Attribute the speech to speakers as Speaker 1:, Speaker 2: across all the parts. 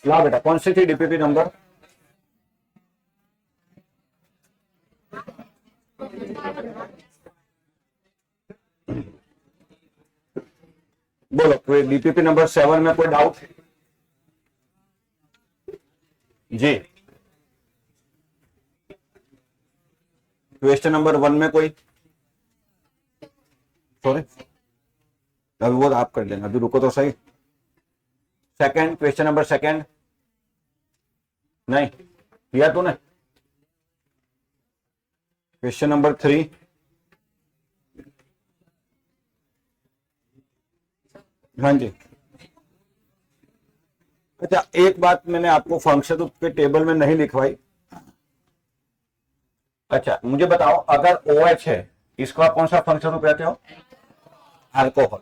Speaker 1: ला बेटा, कौन सी थी डीपीपी नंबर? बोलो, कोई डीपीपी नंबर 7 में कोई डाउट? जी, क्वेश्चन नंबर 1 में कोई? सॉरी, अभी वो आप कर लेना, अभी रुको तो सही। सेकंड, क्वेश्चन नंबर सेकंड नहीं किया तूने? क्वेश्चन नंबर 3, हाँ जी। अच्छा, एक बात मैंने आपको फंक्शन के टेबल में नहीं लिखवाई। अच्छा, मुझे बताओ, अगर OH है, इसको आप कौन सा फंक्शन ग्रुप कहते हो? अल्कोहल।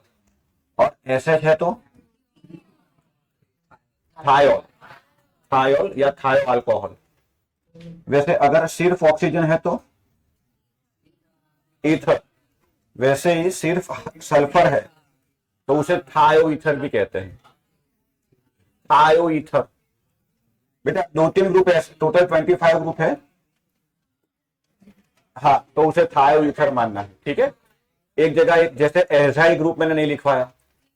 Speaker 1: और SH है तो थायोल, थायोल या थायो अल्कोहल। वैसे अगर सिर्फ ऑक्सीजन है तो ईथर। वैसे ही सिर्फ सल्फर है तो उसे थायो ईथर भी कहते हैं, थायो ईथर। बेटा 2-3 ग्रुप है, टोटल 25 ग्रुप है। हाँ, तो उसे थायो ईथर मानना है, ठीक है। एक जगह एक जैसे एजाइल ग्रुप मैंने नहीं लिखवाया,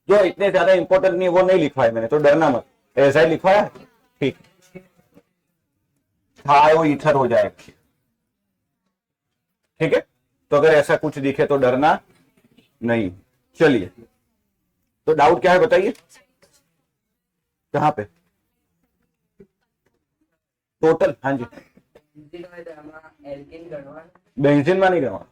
Speaker 1: जो इतने ज्यादा इंपॉर्टेंट नहीं, वो नहीं लिखवाया मैंने, तो डरना मत। एजाइल लिखवाया, ठीक, थायो ईथर हो जाएगा, ठीक है। तो अगर ऐसा कुछ दिखे तो डरना नहीं। चलिए, तो डाउट क्या है बताइए? कहां पे? टोटल, हाँ जी। बेंजीन में नहीं गवा,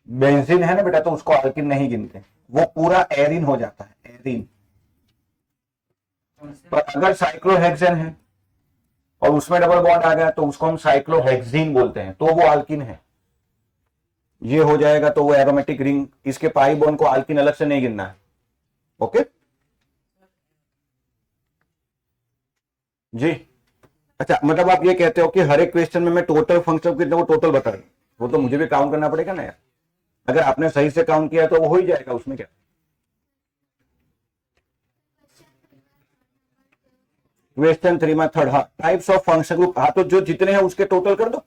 Speaker 1: बेंजीन है ना बेटा, तो उसको अल्किन नहीं गिनते, वो पूरा एरिन हो जाता है, एरिन। पर अगर साइक्लोहेक्सेन है और उसमें डबल बॉन्ड आ गया तो उसको हम साइक्लोहेक्सीन बोलते हैं, तो वो अल्किन है। ये हो जाएगा तो वो एरोमेटिक रिंग, इसके पाई बॉन्ड को अल्किन अलग से नहीं गिनना है। ओके जी। अच्छा, मतलब आप ये कहते हो कि हर एक क्वेश्चन में मैं टोटल फंक्शन कितने वो टोटल बता रहा हूं, वो तो मुझे भी काउंट करना पड़ेगा ना यार। अगर आपने सही से काउंट किया तो वो हो ही जाएगा, उसमें क्या। क्वेश्चन 3 में थर्ड, हाँ, टाइप्स ऑफ फंक्शन ग्रुप। हाँ, तो जो जितने हैं उसके टोटल कर दो।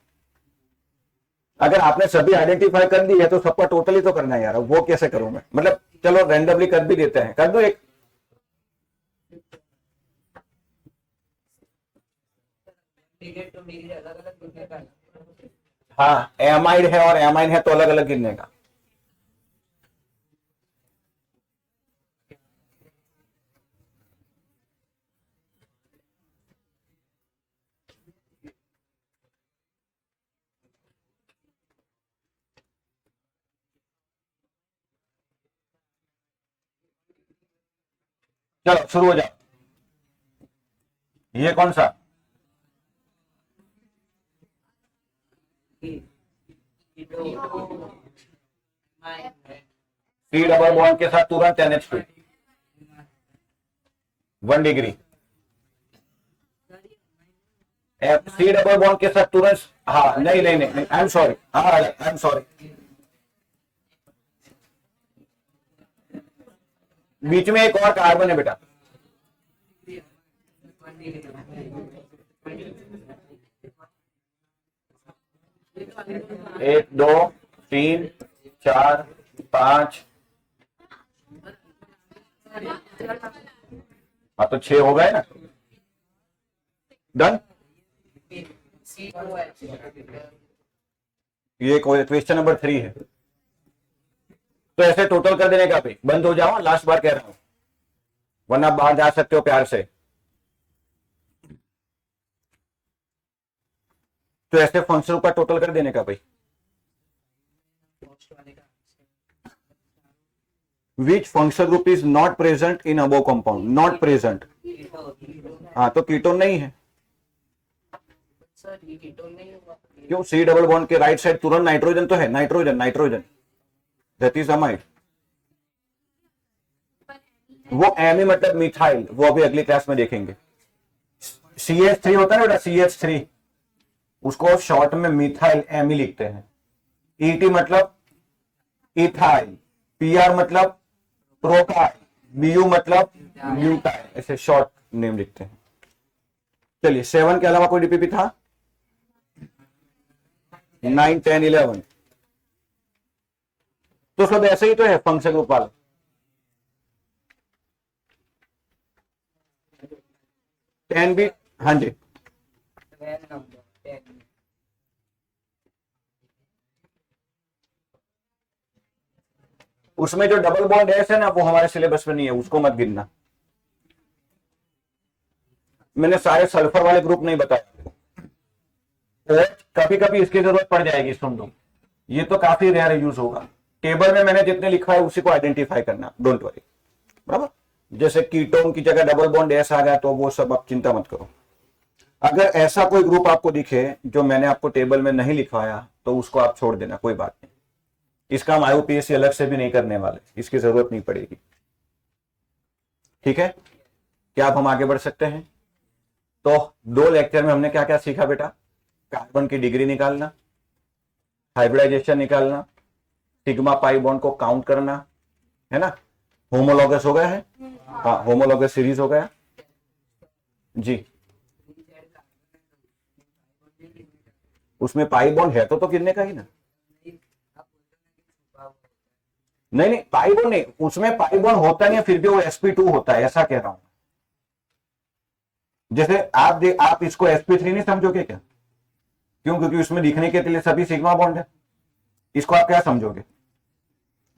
Speaker 1: अगर आपने सभी आइडेंटिफाई कर दी है तो सबका टोटल ही तो करना है यार, वो कैसे करूं मैं? मतलब चलो रैंडमली कर भी देते हैं, कर दो एक। हाँ, एमाइड है और एमाइन है तो अलग अलग गिनने का। चलो शुरू हो जाओ। ये कौन सा? सी डबल बॉन्ड के साथ तुरंत NH2 1 degree. C double bond के साथ तुरंत, हाँ, नहीं नहीं नहीं, आई एम सॉरी, हाँ आई एम सॉरी, बीच में एक और कार्बन है बेटा। 1 2 3 4 5, हाँ तो 6 हो गए ना। डन। ये क्वेश्चन नंबर 3 है। तो ऐसे टोटल कर देने का भी बंद हो जाओ, लास्ट बार कह रहा हूं, वरना बाहर जा सकते हो प्यार से। तो ऐसे फंक्शन का टोटल कर देने का भाई। Which function group is not present in above compound? Not present, हाँ तो कीटोन नहीं है। क्यों? सी डबल बॉन्ड के राइट साइड तुरंत नाइट्रोजन तो है, nitrogen, nitrogen, that is amide. वो एमी मतलब मिथाइल, वो अभी अगली क्लास में देखेंगे। CH3 होता है ना बेटा, CH3, उसको शॉर्ट में मिथाइल एमी लिखते हैं। ET मतलब इथाइल, PR मतलब प्रोपाइल, BU मतलब ब्यूटाइल, ऐसे शॉर्ट नेम लिखते हैं। चलिए 7 के अलावा कोई डीपीपी था? 9, 10, 11 तो सब ऐसे ही तो है फंक्शन ग्रुप वाला। 10 भी, हाँ जी, उसमें जो डबल बॉन्ड एस है ना वो हमारे सिलेबस में नहीं है, उसको मत गिनना। मैंने सारे सल्फर वाले ग्रुप नहीं बताया। कभी कभी इसकी जरूरत पड़ जाएगी, सुन लो, ये तो काफी रेयर यूज होगा। टेबल में मैंने जितने लिखा है उसी को आइडेंटिफाई करना, डोंट वरी, बराबर। जैसे कीटोन की जगह डबल बॉन्ड एस आ गया तो वो सब आप चिंता मत करो। अगर ऐसा कोई ग्रुप आपको दिखे जो मैंने आपको टेबल में नहीं लिखवाया तो उसको आप छोड़ देना, कोई बात नहीं। इसका हम आईयूपीएससी अलग से भी नहीं करने वाले, इसकी जरूरत नहीं पड़ेगी। ठीक है, क्या अब हम आगे बढ़ सकते हैं? तो 2 लेक्चर में हमने क्या क्या सीखा बेटा? कार्बन की डिग्री निकालना, हाइब्रिडाइजेशन निकालना, सिग्मा पाई बॉन्ड को काउंट करना, है ना। होमोलॉगस हो गया है, हाँ होमोलॉगस सीरीज हो गया जी। उसमें पाई बॉन्ड है तो गिनने का ही ना। नहीं नहीं, पाई बॉन्ड नहीं, उसमें पाई बॉन्ड होता नहीं है, फिर भी वो sp2 होता है, ऐसा कह रहा हूं। जैसे आप इसको sp3 नहीं समझोगे क्या? क्यों? क्योंकि उसमें लिखने के लिए सभी सिग्मा बॉन्ड है, इसको आप क्या समझोगे?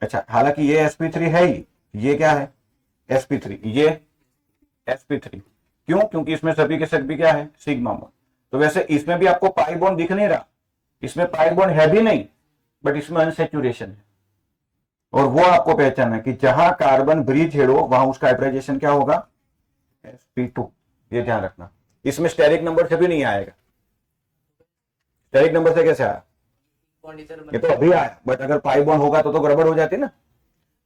Speaker 1: अच्छा, हालांकि ये sp3 है ही, ये क्या है? sp3, ये sp3। क्यों? क्योंकि इसमें सभी के सभी क्या है? Sigma bond. तो वैसे इसमें भी आपको पाई बॉन्ड दिख नहीं रहा, इसमें पाई बॉन्ड है भी नहीं, बट इसमें अनसेचुरेशन है। और वो आपको पहचानना है कि जहां कार्बन ब्रिज हेड हो वहां उसका हाइब्रिडाइजेशन क्या होगा? sp2। ये ध्यान रखना। इसमें स्टेरिक नंबर से भी नहीं आएगा। स्टेरिक नंबर से कैसे आया? ये तो अभी आया, बट अगर पाई बॉन्ड होगा तो गड़बड़ हो जाती ना।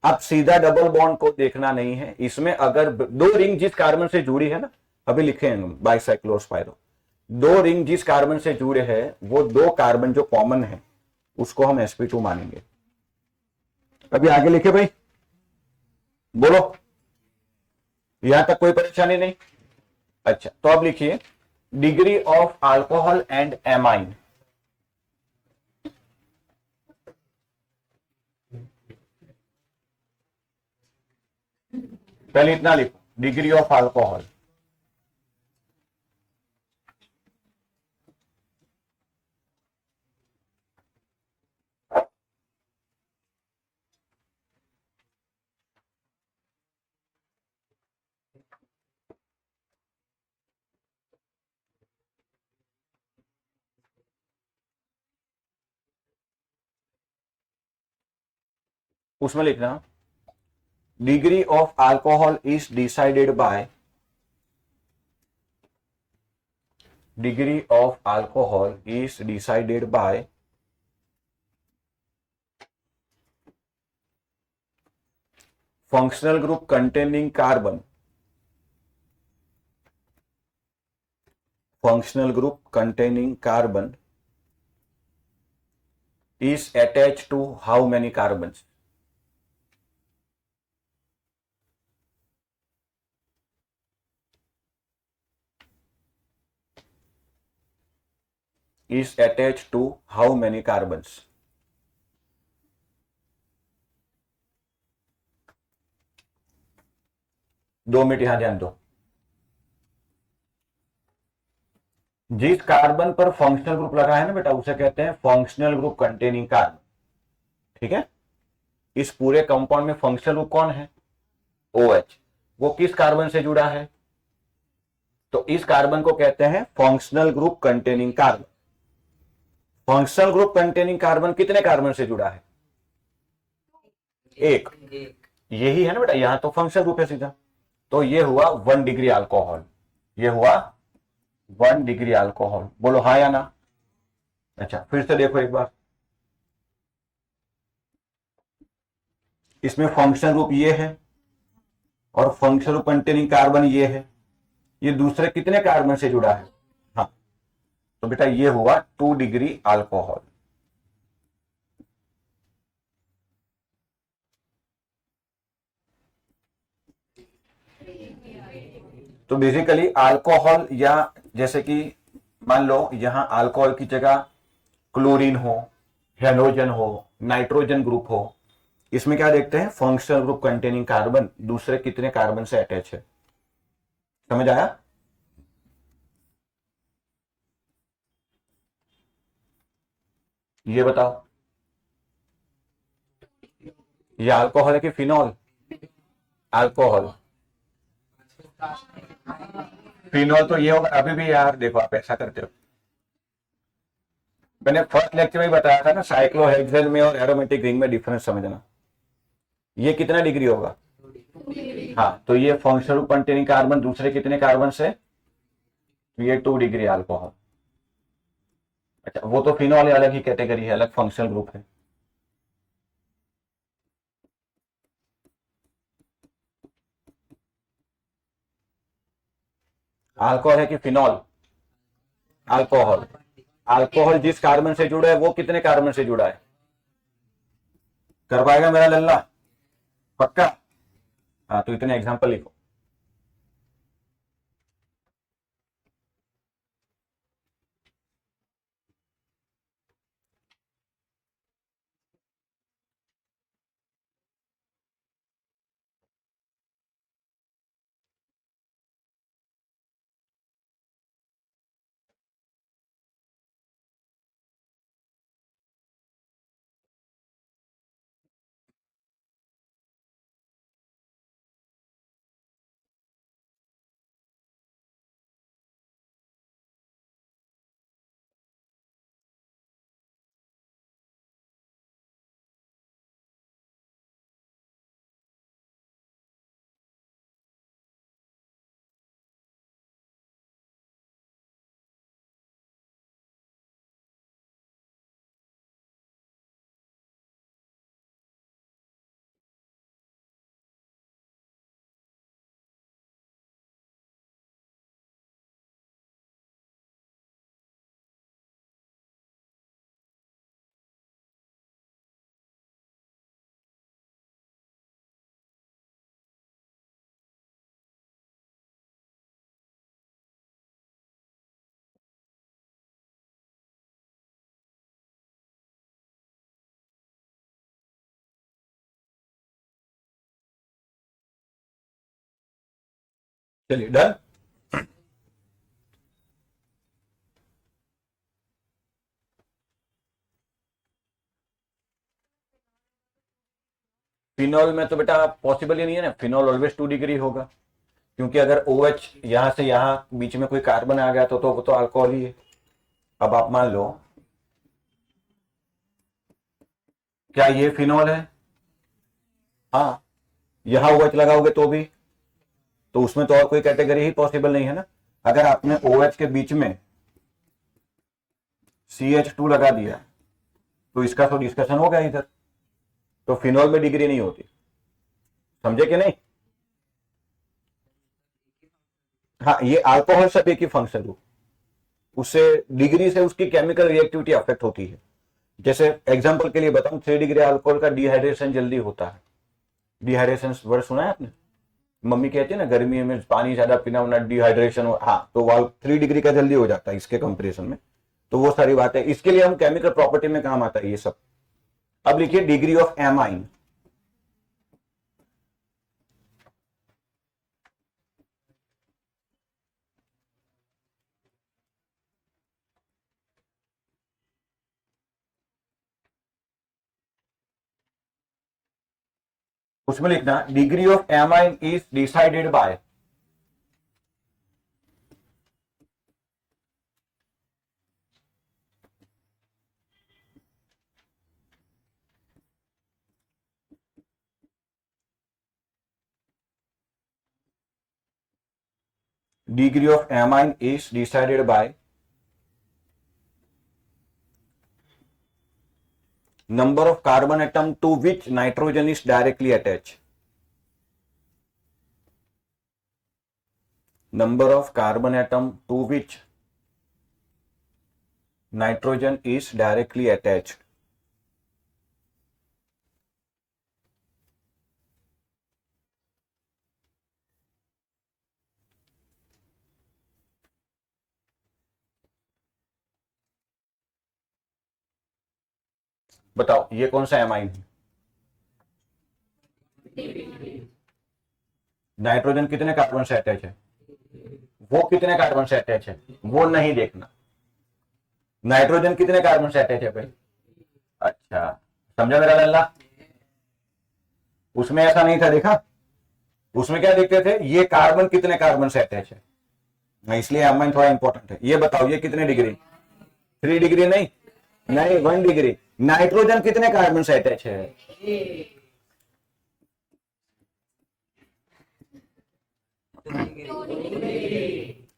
Speaker 1: अब सीधा डबल बॉन्ड को देखना नहीं है इसमें। अगर 2 रिंग जिस कार्बन से जुड़ी है ना, अभी लिखे हैं बाइसाइक्लोस्पाइरो, 2 रिंग जिस कार्बन से जुड़े हैं वो 2 कार्बन जो कॉमन है उसको हम sp2 मानेंगे। अभी आगे लिखे भाई, बोलो, यहां तक कोई परेशानी नहीं? अच्छा, तो अब लिखिए degree of alcohol and amine. पहले इतना लिखो, डिग्री ऑफ अल्कोहल। उसमें लिखना degree of alcohol is decided by, degree of alcohol is decided by functional group containing carbon, functional group containing carbon is attached to how many carbons? Is attached to how many carbons? दो minute यहां ध्यान दो। जिस carbon पर functional group लगा है ना बेटा उसे कहते हैं फंक्शनल ग्रुप कंटेनिंग कार्बन। ठीक है, इस पूरे कंपाउंड में फंक्शनल ग्रुप कौन है? OH। वो किस कार्बन से जुड़ा है? तो इस कार्बन को कहते हैं functional group containing carbon. Functional group containing carbon कितने कार्बन से जुड़ा है? एक। यही है ना बेटा, यहां तो फंक्शनल ग्रुप है सीधा। तो ये हुआ 1 डिग्री अल्कोहल, ये हुआ 1 डिग्री अल्कोहल। बोलो हाँ या ना? अच्छा, फिर से देखो एक बार, इसमें फंक्शनल ग्रुप ये है और फंक्शनल ग्रुप कंटेनिंग कार्बन ये है। ये दूसरे कितने कार्बन से जुड़ा है? हाँ, तो बेटा ये हुआ 2 डिग्री अल्कोहल। तो बेसिकली अल्कोहल या जैसे कि मान लो यहां अल्कोहल की जगह क्लोरीन हो, हेलोजन हो, नाइट्रोजन ग्रुप हो, इसमें क्या देखते हैं, फंक्शनल ग्रुप कंटेनिंग कार्बन दूसरे कितने कार्बन से अटैच है। समझ आया? ये बताओ, ये अल्कोहल है कि फिनॉल? अल्कोहल। फिनॉल तो ये होगा। अभी भी यार देखो, आप ऐसा करते हो, मैंने फर्स्ट लेक्चर में बताया था ना, साइक्लोहेक्सेन में और एरोमेटिक रिंग में डिफरेंस समझना। ये कितना डिग्री होगा? हाँ, तो ये फंक्शनल कंटेनिंग कार्बन दूसरे कितने कार्बन से? तो ये 2 डिग्री अल्कोहल। अच्छा, वो तो फिनॉल अलग ही कैटेगरी है, अलग फंक्शनल ग्रुप है। अल्कोहल है कि फिनॉल? अल्कोहल। अल्कोहल जिस कार्बन से जुड़ा है वो कितने कार्बन से जुड़ा है? कर पाएगा मेरा लल्ला? पक्का? हाँ, तो इतने एग्जांपल लिखो। चलिए, डन। फिनॉल में तो बेटा पॉसिबल ही नहीं है ना, फिनॉल ऑलवेज 2 डिग्री होगा, क्योंकि अगर ओ एच यहां से यहां बीच में कोई कार्बन आ गया तो वो तो अल्कोहल ही है। अब आप मान लो, क्या ये फिनॉल है? हाँ, यहां ओ एच लगाओगे तो भी, तो उसमें तो और कोई कैटेगरी ही पॉसिबल नहीं है ना। अगर आपने ओ एच के बीच में CH2 लगा दिया तो इसका तो डिस्कशन हो गया इधर, तो फिनॉल में डिग्री नहीं होती। समझे कि नहीं? हाँ, ये अल्कोहल सब एक ही फंक्शन हो, उससे डिग्री से उसकी केमिकल रिएक्टिविटी अफेक्ट होती है। जैसे एग्जांपल के लिए बताऊं, 3 डिग्री अल्कोहल का डिहाइड्रेशन जल्दी होता है। डिहाइड्रेशन वर्ड सुना है आपने? मम्मी कहती है ना, गर्मी में पानी ज्यादा पीना वरना डिहाइड्रेशन हो। हाँ, तो वाल 3 डिग्री का जल्दी हो जाता है इसके कंपेरिजन में। तो वो सारी बातें, इसके लिए हम केमिकल प्रॉपर्टी में काम आता है ये सब। अब लिखिए डिग्री ऑफ एमाइन। उसमें लिखना degree of amine is decided by degree of amine is decided by number of carbon atom to which nitrogen is directly attached. Number of carbon atom to which nitrogen is directly attached. बताओ ये कौन सा amine है? Nitrogen कितने carbon से attach है? वो कितने कार्बन से अटैच है वो नहीं देखना, नाइट्रोजन कितने कार्बन से अटैच है भाई। अच्छा, समझा मेरा लल्ला? उसमें ऐसा नहीं था, देखा? उसमें क्या देखते थे, ये कार्बन कितने कार्बन से अटैच है, इसलिए एमाइन थोड़ा इंपॉर्टेंट है। ये बताओ ये कितने डिग्री? 3 डिग्री नहीं, नहीं 1 डिग्री। नाइट्रोजन कितने कार्बन से अटैच है?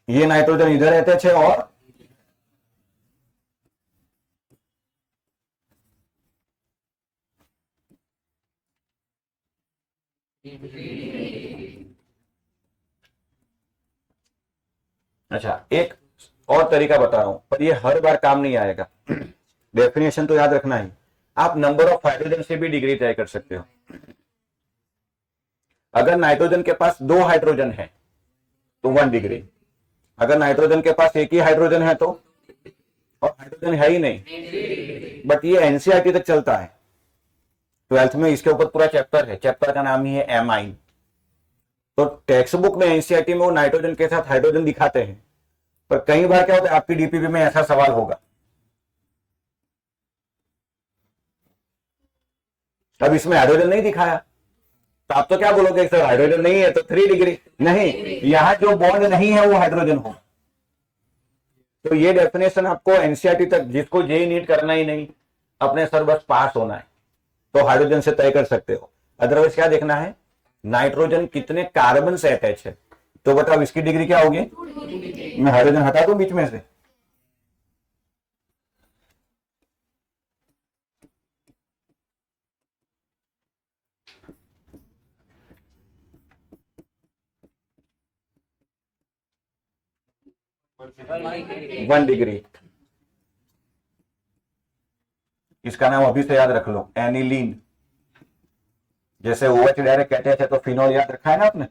Speaker 1: ये नाइट्रोजन इधर अटैच है और अच्छा, एक और तरीका बता रहा हूं, पर ये हर बार काम नहीं आएगा। डेफिनेशन तो याद रखना ही। आप नंबर ऑफ हाइड्रोजन से भी डिग्री तय कर सकते हो। अगर नाइट्रोजन के पास 2 हाइड्रोजन है तो 1 डिग्री। अगर नाइट्रोजन के पास एक ही हाइड्रोजन है तो, और हाइड्रोजन है ही नहीं, बट ये एनसीईआरटी तक चलता है। 12th में इसके ऊपर पूरा चैप्टर है, चैप्टर का नाम ही है एमाइन। तो टेक्स्ट बुक में एनसीईआरटी में वो नाइट्रोजन के साथ हाइड्रोजन दिखाते हैं, पर कई बार क्या होता है आपकी डीपीपी में ऐसा सवाल होगा, अब इसमें हाइड्रोजन नहीं दिखाया, तो आप तो क्या बोलोगे सर हाइड्रोजन नहीं है तो 3 डिग्री। नहीं, यहां जो बॉन्ड नहीं है वो हाइड्रोजन हो। तो ये डेफिनेशन आपको एनसीईआरटी तक, जिसको जेई नीट करना ही नहीं, अपने सर बस पास होना है, तो हाइड्रोजन से तय कर सकते हो। अदरवाइज क्या देखना है, नाइट्रोजन कितने कार्बन से अटैच है। तो बताओ इसकी डिग्री क्या होगी? मैं हाइड्रोजन हटा दूं बीच में से? One degree. इसका नाम अभी से याद रख लो, एनिलीन। जैसे OH डायरेक्ट अटैच है तो फिनोल याद रखा है ना आपने?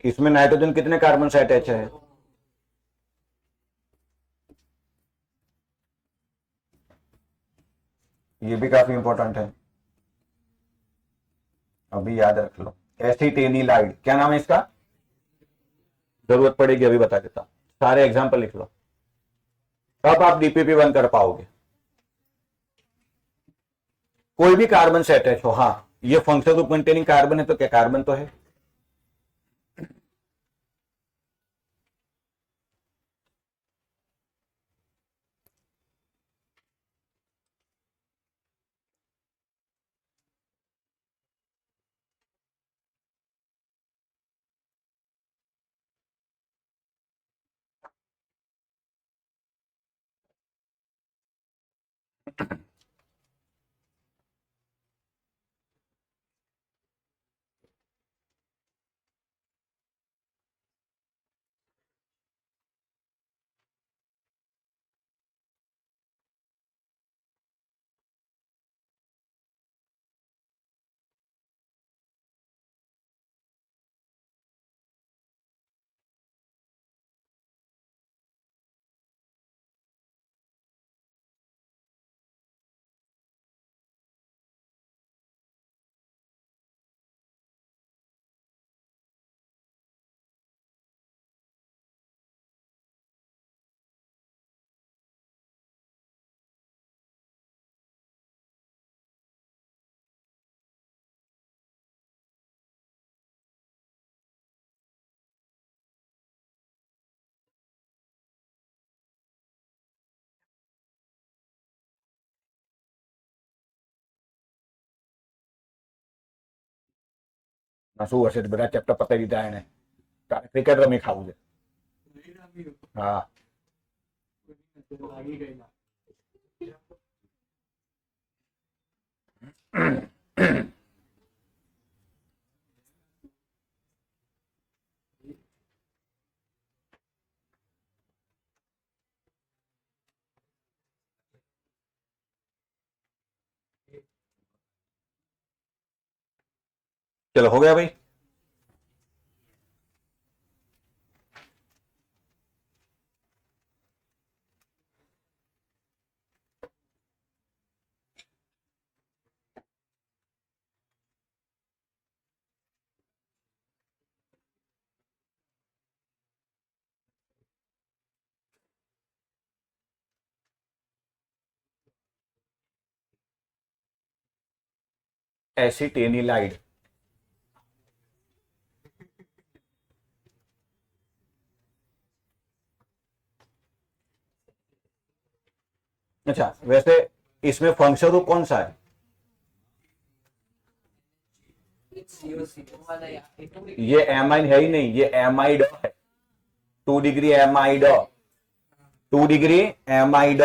Speaker 1: इसमें नाइट्रोजन कितने कार्बन से अटैच है? ये भी काफी इंपॉर्टेंट है, अभी याद रख लो। एसिटेनिलाइड, क्या नाम है इसका? जरूरत पड़ेगी अभी बता देता हूं, सारे एग्जाम्पल लिख लो, तब आप डीपीपी 1 कर पाओगे। कोई भी कार्बन से अटैच हो, हाँ ये फंक्शनल ग्रुप कंटेनिंग कार्बन है तो क्या कार्बन तो है। શું હશે બધા ચેપ્ટર પતાવી દીધા એને, તારે ક્રિકેટ રમી ખાવું છે? હા, चलो हो गया भाई। एसिटेनिलाइड। अच्छा, वैसे इसमें फंक्शन ग्रुप कौन सा है? ये एमाइन है ही नहीं, ये एमाइड है। 2 डिग्री एमाइड, 2 डिग्री एमाइड।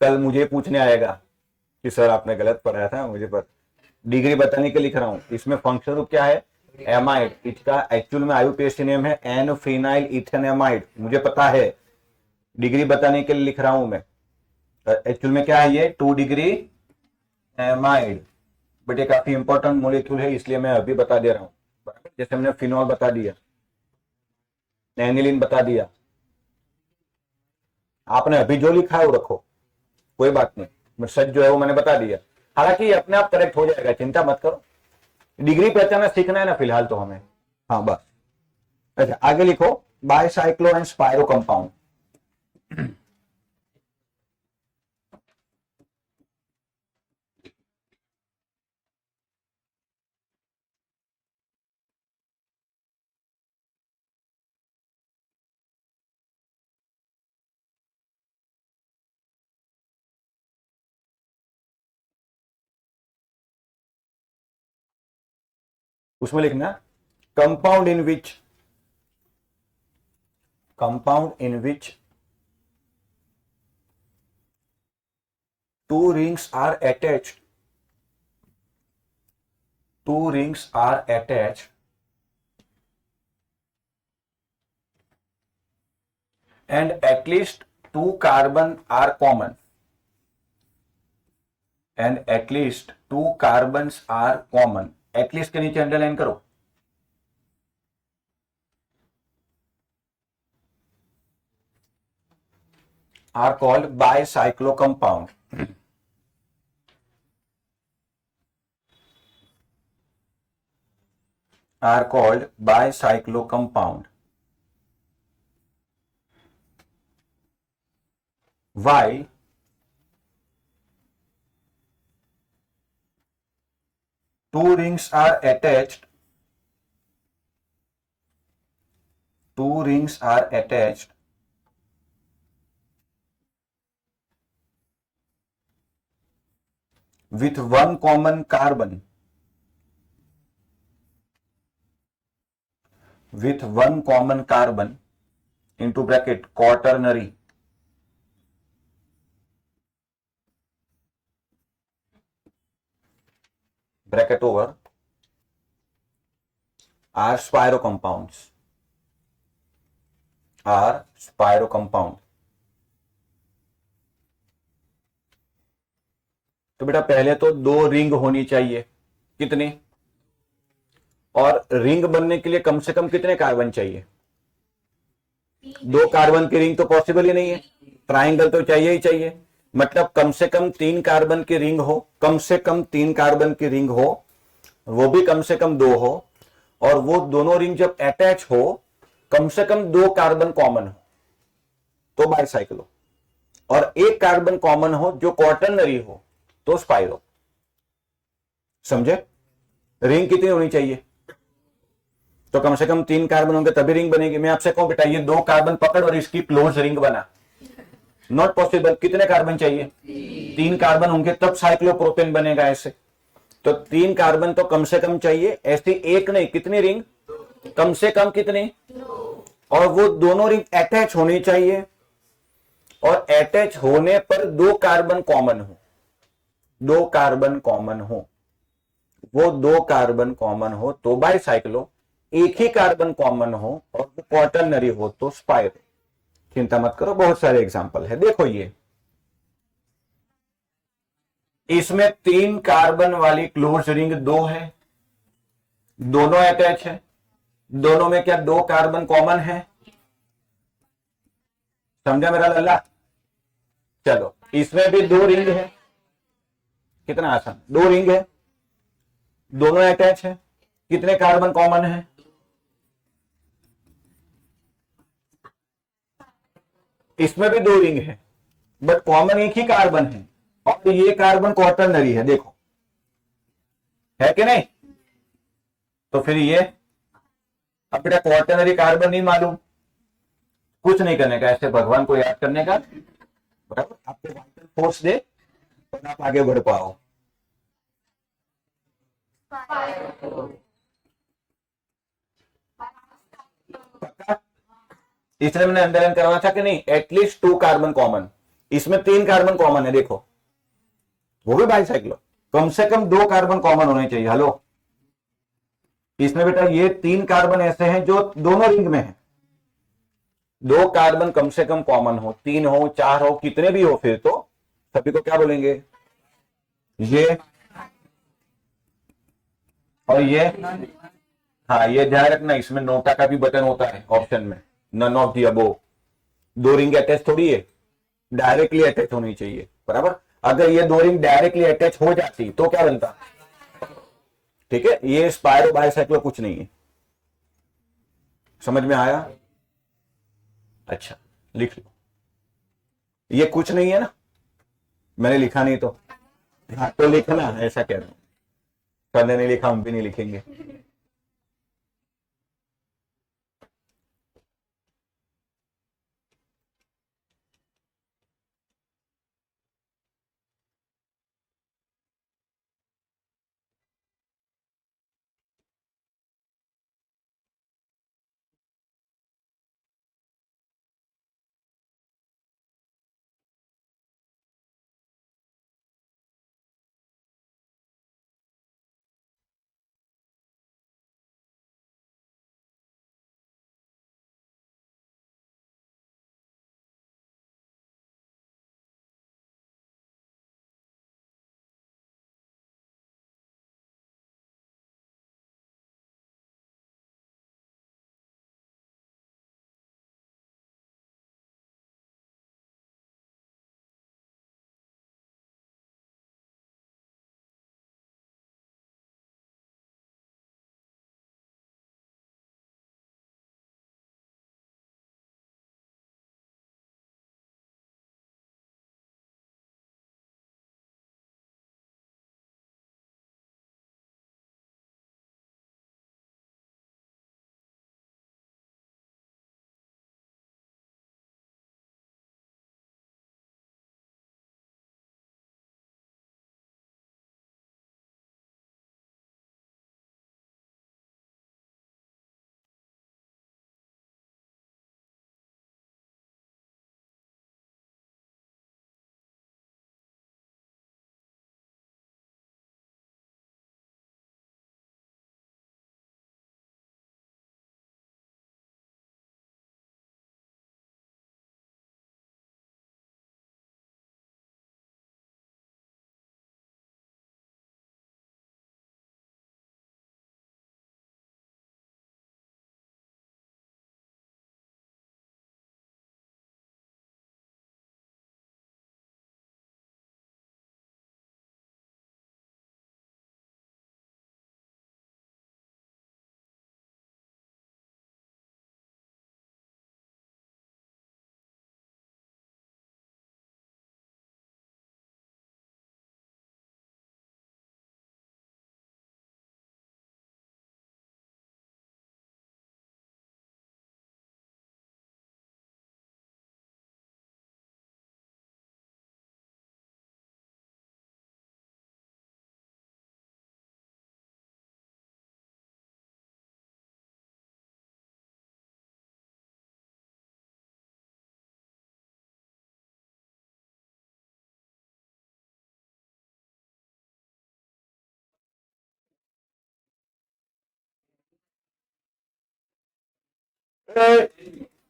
Speaker 1: कल मुझे पूछने आएगा कि सर आपने गलत पढ़ाया था, मुझे पर डिग्री बताने के लिख रहा हूं। इसमें फंक्शन ग्रुप क्या है? एमाइड। इसका एक्चुअल में IUPAC नेम है एन फिनाइल इथेनेमाइड। मुझे पता है, डिग्री बताने के लिए लिख रहा हूं मैं। एक्चुअल में क्या है ये? 2 डिग्री एमाइड। बट ये काफी इंपॉर्टेंट मॉलिक्यूल है, इसलिए मैं अभी बता दे रहा हूं। जैसे हमने फिनॉल बता दिया, एनिलीन बता दिया, आपने अभी जो लिखा है वो रखो, कोई बात नहीं। सच जो है वो मैंने बता दिया। हालांकि अपने आप करेक्ट हो जाएगा, चिंता मत करो। डिग्री पहचाना सीखना है ना फिलहाल तो हमें। हाँ बस। अच्छा, आगे लिखो बाइसाइक्लो एंड स्पाइरो कंपाउंड। उसमें लिखना compound in which 2 rings are attached, 2 rings are attached and at least 2 carbon are common, and at least 2 carbons are common। at least के नीचे अंडरलाइन करो। are called bicyclo compound। are called bicyclo compound। while 2 rings are attached, 2 rings are attached with 1 common carbon, with 1 common carbon into bracket quaternary, bracket over, are spiro compounds, are spiro compound। तो बेटा पहले तो 2 ring होनी चाहिए। कितनी? और ring बनने के लिए कम से कम कितने कार्बन चाहिए? 2 कार्बन की रिंग तो पॉसिबल ही नहीं है। ट्राइंगल तो चाहिए ही चाहिए। मतलब कम से कम 3 कार्बन की रिंग हो, कम से कम 3 कार्बन की रिंग हो, वो भी कम से कम 2 हो, और वो दोनों रिंग जब अटैच हो कम से कम 2 कार्बन कॉमन हो तो बाइसाइक्लो, और 1 कार्बन कॉमन हो जो क्वाटर्नरी हो तो स्पाइरो। समझे? रिंग कितनी होनी चाहिए? तो कम से कम 3 कार्बन होंगे तभी रिंग बनेगी। मैं आपसे कहूं बेटा ये 2 कार्बन पकड़ और इसकी क्लोज रिंग बना, नॉट पॉसिबल। कितने कार्बन चाहिए? 3 कार्बन होंगे तब साइक्लोप्रोपेन बनेगा ऐसे। तो 3 कार्बन तो कम से कम चाहिए। ऐसी एक नहीं, कितनी रिंग? कम से कम कितनी? और वो दोनों रिंग अटैच होनी चाहिए, और अटैच होने पर 2 कार्बन कॉमन हो, 2 कार्बन कॉमन हो, वो 2 कार्बन कॉमन हो तो बाइसाइक्लो, एक ही कार्बन कॉमन हो और वो क्वाटर्नरी हो तो स्पाइरो। चिंता मत करो, बहुत सारे एग्जांपल है। देखो ये इसमें 3 कार्बन वाली क्लोज रिंग 2 है, दोनों अटैच है, दोनों में क्या 2 कार्बन कॉमन है? समझा मेरा लल्ला? चलो इसमें भी 2 रिंग है। कितना आसान, 2 रिंग है, दोनों अटैच है, कितने कार्बन कॉमन है? इसमें भी 2 रिंग है बट कॉमन एक ही कार्बन है, और ये कार्बन क्वाटर्नरी है। देखो है कि नहीं? तो फिर ये अब बेटा क्वार्टनरी कार्बन नहीं मालूम, कुछ नहीं करने का, ऐसे भगवान को याद करने का, बराबर, आपको वाइटल फोर्स दे और आप आगे बढ़ पाओ। पक्का? इसलिए मैंने अंडरलाइन करवाया था कि नहीं, एटलीस्ट 2 कार्बन कॉमन, इसमें 3 कार्बन कॉमन है, देखो वो भी बाइसाइक्लो, कम से कम 2 कार्बन कॉमन होने चाहिए। हेलो, इसमें बेटा ये 3 कार्बन ऐसे हैं जो दोनों रिंग में हैं, 2 कार्बन कम से कम कॉमन हो, 3 हो 4 हो कितने भी हो, फिर तो सभी को क्या बोलेंगे, ये और ये। हाँ ये ध्यान रखना, इसमें नोटा का भी बटन होता है ऑप्शन में, none of the above, 2 ring attach थोड़ी है, डायरेक्टली अटैच होनी चाहिए, बराबर। अगर ये 2 रिंग डायरेक्टली अटैच हो जाती तो क्या बनता, ठीक है, ये स्पायरो बाइसाइक्लो कुछ नहीं है, समझ में आया? अच्छा लिख लो, ये कुछ नहीं है ना, मैंने लिखा नहीं तो, हाँ तो लिखना, ऐसा कह रहा हूं, सर ने नहीं लिखा हम भी नहीं लिखेंगे।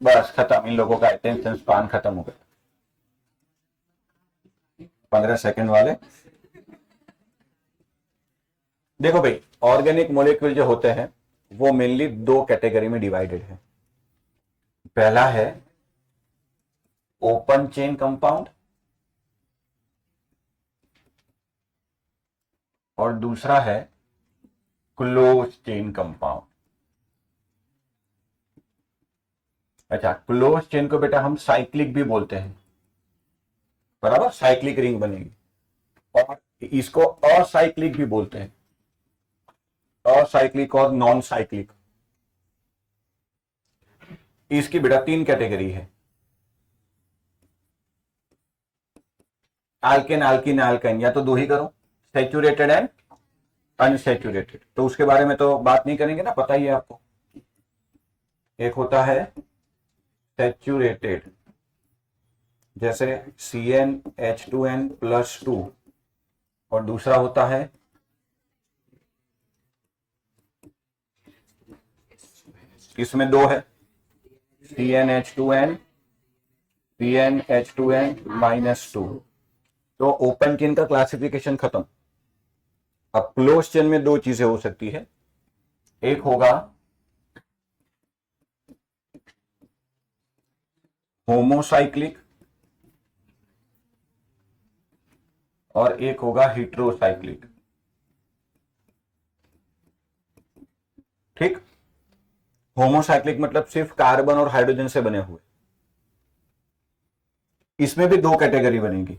Speaker 1: बस खत्म, इन लोगों का अटेंशन स्पान खत्म हो गया, 15 सेकंड वाले। देखो भाई, ऑर्गेनिक मॉलिक्यूल जो होते हैं वो मेनली 2 कैटेगरी में डिवाइडेड है, पहला है ओपन चेन कंपाउंड और दूसरा है क्लोज चेन कंपाउंड। अच्छा, क्लोज चेन को बेटा हम साइक्लिक भी बोलते हैं, बराबर, साइक्लिक रिंग बनेगी, और इसको असाइक्लिक भी बोलते हैं, असाइक्लिक और नॉन साइक्लिक, इसकी बेटा 3 कैटेगरी है, आल्केन आल्किन आल्काइन, या तो दो ही करो, सैचुरेटेड एंड अनसैचुरेटेड। तो उसके बारे में तो बात नहीं करेंगे ना, पता ही है आपको। एक होता है सैचुरेटेड, जैसे CnH2n+2, और दूसरा होता है इसमें दो है, CnH2n CnH2n-2। तो ओपन चेन का क्लासिफिकेशन खत्म। अब क्लोज चेन में दो चीजें हो सकती है, एक होगा होमोसाइक्लिक और एक होगा हेटेरोसाइक्लिक। ठीक, होमोसाइक्लिक मतलब सिर्फ कार्बन और हाइड्रोजन से बने हुए। इसमें भी दो कैटेगरी बनेगी,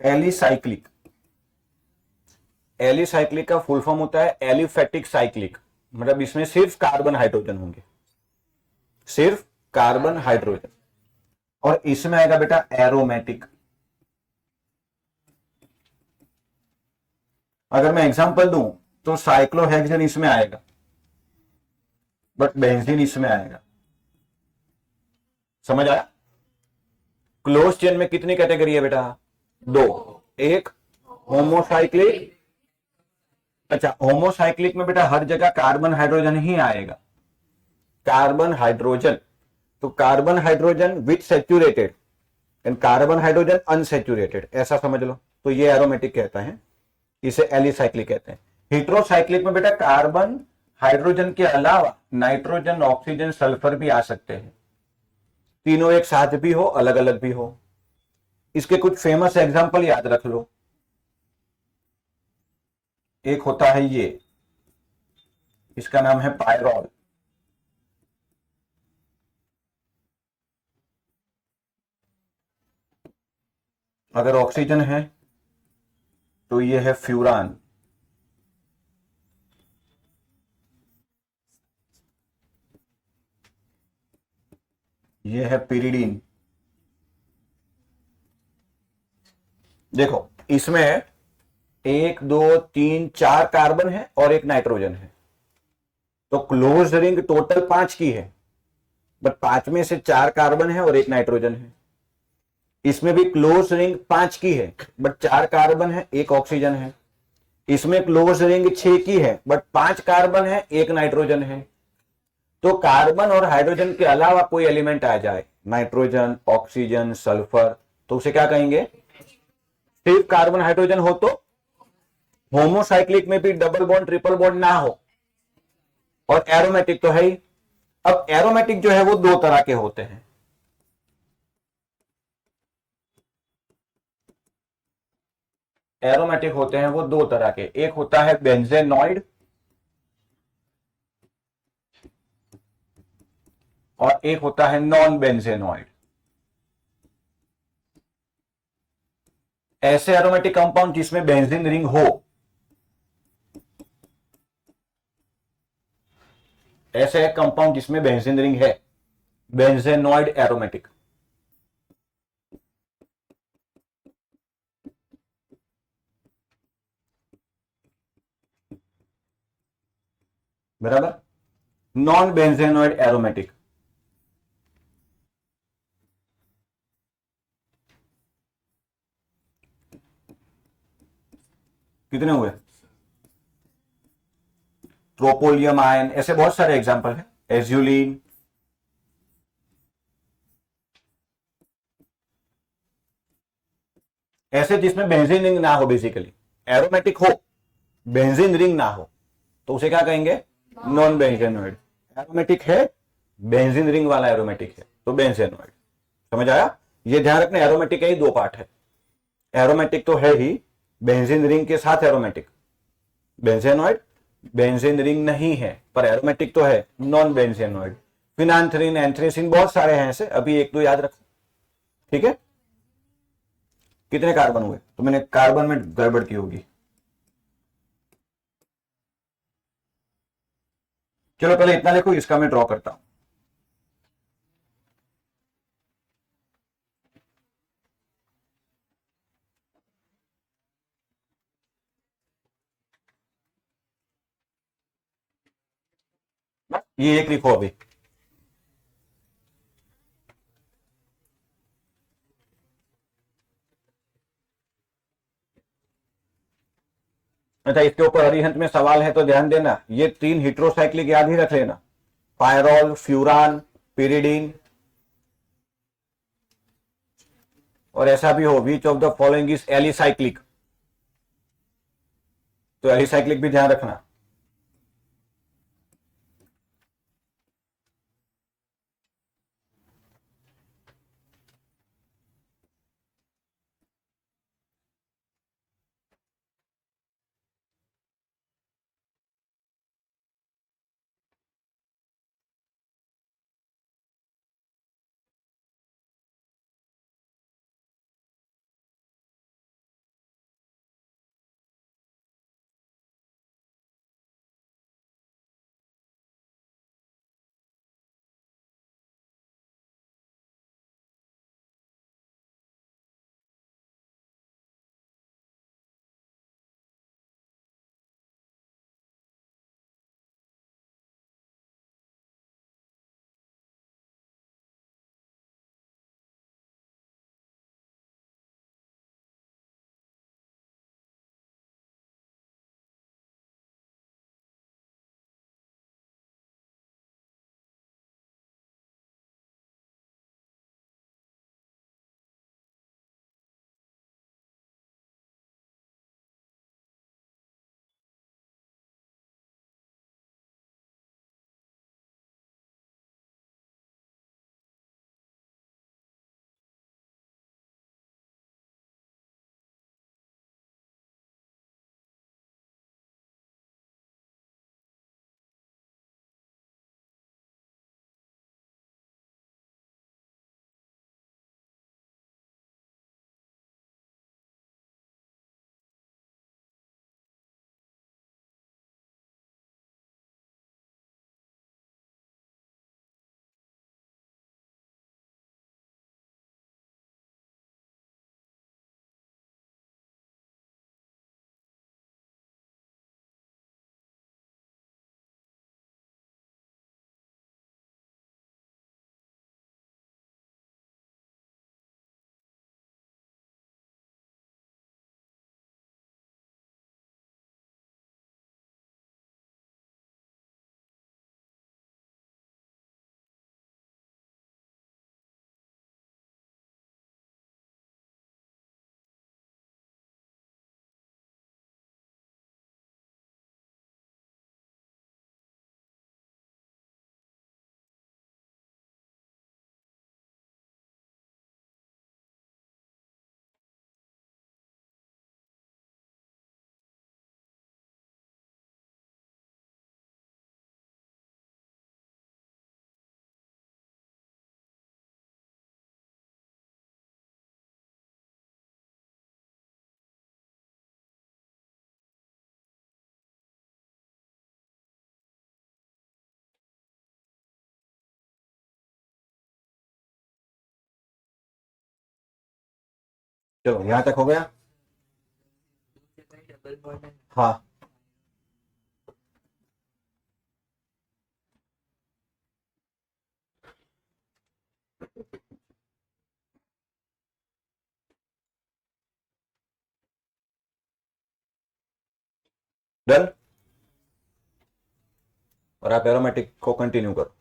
Speaker 1: एलिसाइक्लिक। एलिसाइक्लिक का फुल फॉर्म होता है एलिफेटिक साइक्लिक, मतलब इसमें सिर्फ कार्बन हाइड्रोजन होंगे, सिर्फ कार्बन हाइड्रोजन। और इसमें आएगा बेटा एरोमेटिक। अगर मैं एग्जांपल दूं तो साइक्लोहेक्सेन इसमें आएगा, बट बेंजीन इसमें आएगा। समझ आया? क्लोज चेन में कितनी कैटेगरी है बेटा? दो, एक होमोसाइक्लिक। अच्छा, होमोसाइक्लिक में बेटा हर जगह कार्बन हाइड्रोजन ही आएगा, कार्बन हाइड्रोजन। तो carbon hydrogen with saturated and carbon hydrogen unsaturated, ऐसा समझ लो। तो ये एरोमेटिक कहता है, इसे एलिसाइक्लिक कहते हैं। हेटेरोसाइक्लिक में बेटा कार्बन हाइड्रोजन के अलावा नाइट्रोजन, ऑक्सीजन, सल्फर भी आ सकते हैं, तीनों एक साथ भी हो, अलग अलग भी हो। इसके कुछ फेमस एग्जांपल याद रख लो। एक होता है ये, इसका नाम है पायरॉल। अगर ऑक्सीजन है तो ये है फ्यूरान। ये है पिरिडीन। देखो इसमें 1 2 3 4 कार्बन है और एक नाइट्रोजन है, तो क्लोज रिंग टोटल 5 की है, बट 5 में से 4 कार्बन है और एक नाइट्रोजन है। इसमें भी क्लोज रिंग 5 की है, बट 4 कार्बन है, एक ऑक्सीजन है। इसमें क्लोज रिंग 6 की है, बट 5 कार्बन है, एक नाइट्रोजन है। तो कार्बन और हाइड्रोजन के अलावा कोई एलिमेंट आ जाए, नाइट्रोजन, ऑक्सीजन, सल्फर, तो उसे क्या कहेंगे? सिर्फ कार्बन हाइड्रोजन हो तो होमोसाइक्लिक में भी डबल बॉन्ड, ट्रिपल बॉन्ड ना हो, और एरोमेटिक तो है ही। अब एरोमेटिक जो है वो दो तरह के होते हैं। एरोमेटिक होते हैं वो दो तरह के, एक होता है बेंजेनॉइड और एक होता है नॉन बेंजेनॉइड। ऐसे एरोमेटिक कंपाउंड जिसमें बेंजीन रिंग हो, ऐसे एक कंपाउंड जिसमें बेंजीन रिंग है, बेंजेनॉइड एरोमेटिक। बराबर, नॉन बेंजेनॉइड एरोमेटिक। कितने हुए? ट्रोपोलियम आयन, ऐसे बहुत सारे एग्जांपल है, एज्यूलिन। ऐसे जिसमें बेंजीन रिंग ना हो, बेसिकली एरोमेटिक हो, बेंजीन रिंग ना हो, तो उसे क्या कहेंगे? Non benzenoid. एरोमेटिक है, बेंजीन रिंग वाला एरोमेटिक है, तो बेंजेनॉइड। समझ आया? ये ध्यान रखना, एरोमेटिक के ही दो पार्ट है। एरोमेटिक तो है ही, बेंजीन रिंग के साथ एरोमेटिक। बेंजेनॉइड बेंजीन रिंग नहीं है, पर एरोमेटिक तो है, नॉन बेंजेनॉइड। फिनांथ्रीन, एंथ्रेसिन, बहुत सारे हैं ऐसे, अभी एक दो याद रखो। ठीक है, कितने कार्बन हुए? तो मैंने कार्बन में गड़बड़ की होगी। चलो पहले इतना लिखो, इसका मैं ड्रॉ करता हूं। ये एक लिखो अभी। अच्छा, इसके ऊपर अरिहंत में सवाल है तो ध्यान देना, ये 3 हिट्रोसाइक्लिक याद ही रख लेना, पायरॉल, फ्यूरान, पिरिडीन। और ऐसा भी हो, which of the following is alicyclic, तो एलिसाइक्लिक भी ध्यान रखना। चलो यहां तक हो गया। हाँ, डन। और आप एरोमेटिक को कंटिन्यू करो।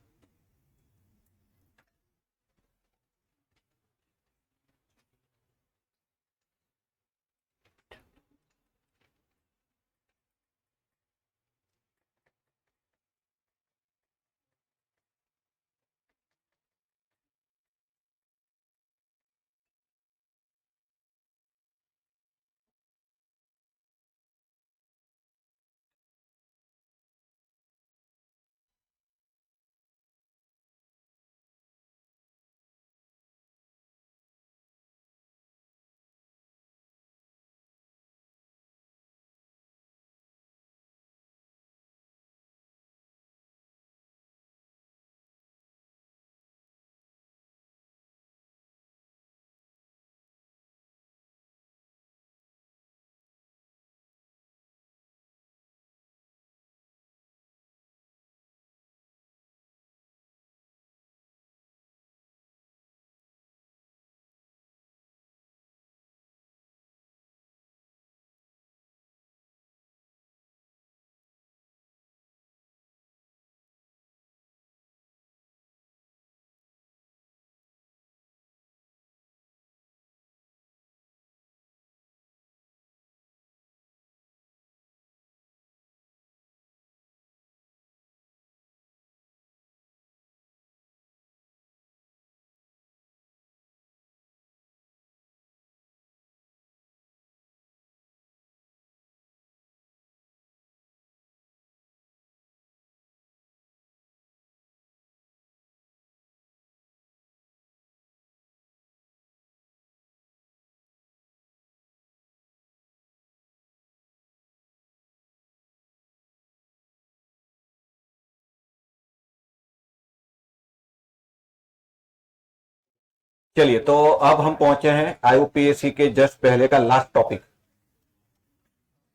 Speaker 1: चलिए, तो अब हम पहुंचे हैं आईयूपीएससी के जस्ट पहले का लास्ट टॉपिक,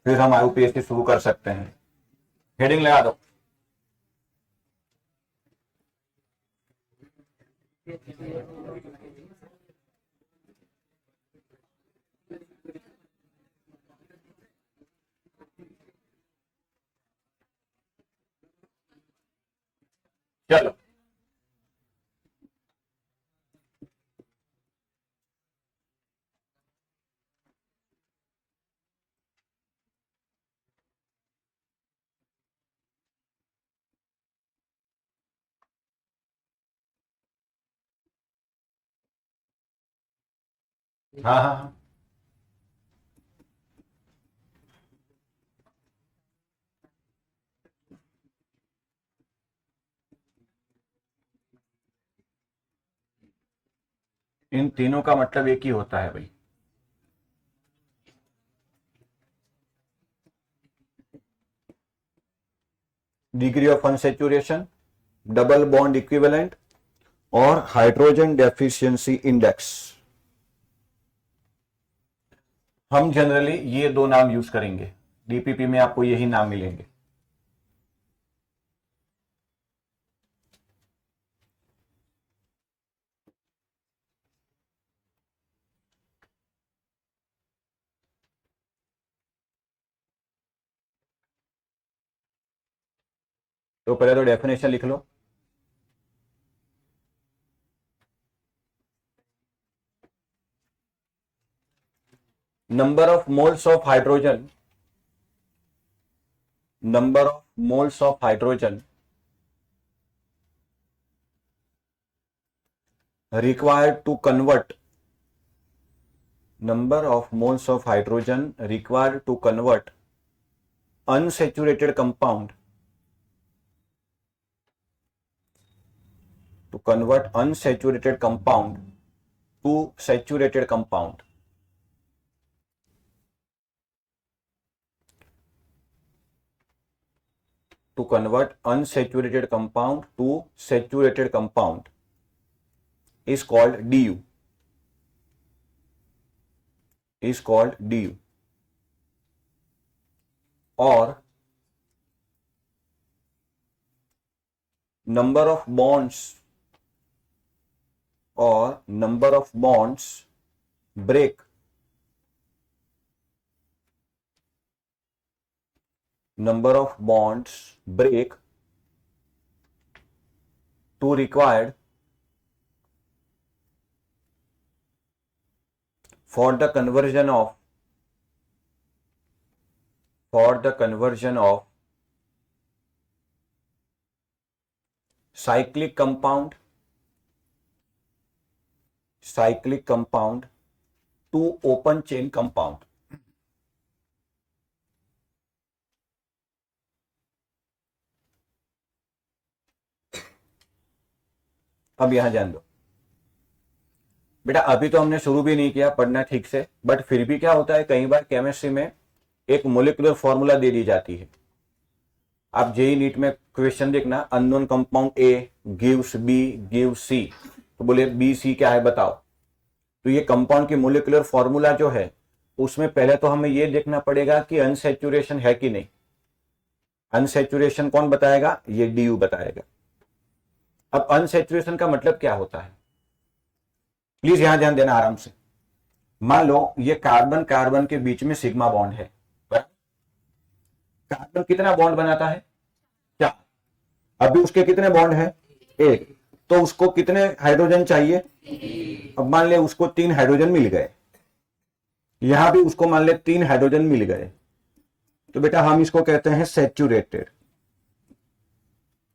Speaker 1: फिर हम आईयूपीएससी शुरू कर सकते हैं। हेडिंग लगा दो। चलो, हाँ हाँ हाँ, इन तीनों का मतलब एक ही होता है भाई। Degree of unsaturation, double bond equivalent और हाइड्रोजन डेफिशिएंसी इंडेक्स। हम जनरली ये दो नाम यूज करेंगे, डीपीपी में आपको यही नाम मिलेंगे। तो पहले तो डेफिनेशन लिख लो। number of moles of hydrogen required to convert number of moles of hydrogen required to convert unsaturated compound to saturated compound to convert unsaturated compound to saturated compound is called DU. Or number of bonds break to required for the conversion of cyclic compound to open chain compound. अब यहां जान दो बेटा, अभी तो हमने शुरू भी नहीं किया पढ़ना ठीक से, बट फिर भी क्या होता है, कई बार केमिस्ट्री में एक मोलिकुलर फॉर्मूला दे दी जाती है। आप जेई नीट में क्वेश्चन देखना, unknown compound A gives B gives C, तो बोले बी सी क्या है बताओ। तो ये कंपाउंड की मोलिकुलर फॉर्मूला जो है, उसमें पहले तो हमें ये देखना पड़ेगा कि अनसैचुरेशन है कि नहीं। अनसैचुरेशन कौन बताएगा? ये डीयू बताएगा। अब अनसैचुरेशन का मतलब क्या होता है, प्लीज यहां ध्यान देना आराम से। मान लो ये कार्बन कार्बन के बीच में सिग्मा बॉन्ड है। कार्बन कितना बॉन्ड बनाता है? 4। अभी उसके कितने बॉन्ड है? 1। तो उसको कितने हाइड्रोजन चाहिए? अब मान ले उसको 3 हाइड्रोजन मिल गए, यहां भी उसको मान ले 3 हाइड्रोजन मिल गए, तो बेटा हम इसको कहते हैं सैचुरेटेड,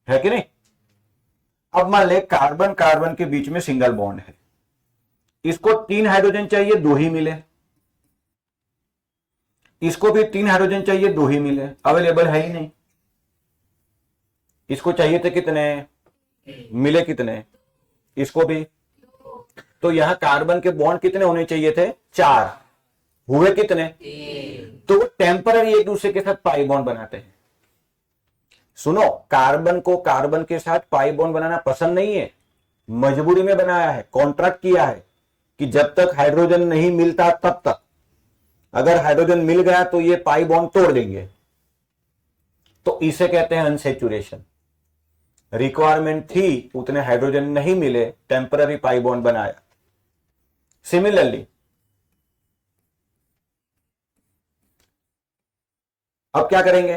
Speaker 1: है कि नहीं। अब मान ले कार्बन कार्बन के बीच में सिंगल बॉन्ड है, इसको 3 हाइड्रोजन चाहिए, 2 ही मिले। इसको भी 3 हाइड्रोजन चाहिए, 2 ही मिले, अवेलेबल है ही नहीं। इसको चाहिए थे कितने, मिले कितने, इसको भी। तो यहां कार्बन के बॉन्ड कितने होने चाहिए थे? 4, हुए कितने? तो टेम्पररी एक दूसरे के साथ पाई बॉन्ड बनाते हैं। सुनो, कार्बन को कार्बन के साथ पाई बॉन्ड बनाना पसंद नहीं है, मजबूरी में बनाया है, कॉन्ट्रैक्ट किया है, कि जब तक हाइड्रोजन नहीं मिलता तब तक, अगर हाइड्रोजन मिल गया तो ये पाई बॉन्ड तोड़ देंगे, तो इसे कहते हैं अनसेचुरेशन। रिक्वायरमेंट थी, उतने हाइड्रोजन नहीं मिले, टेम्पररी पाई बॉन्ड बनाया। सिमिलरली अब क्या करेंगे,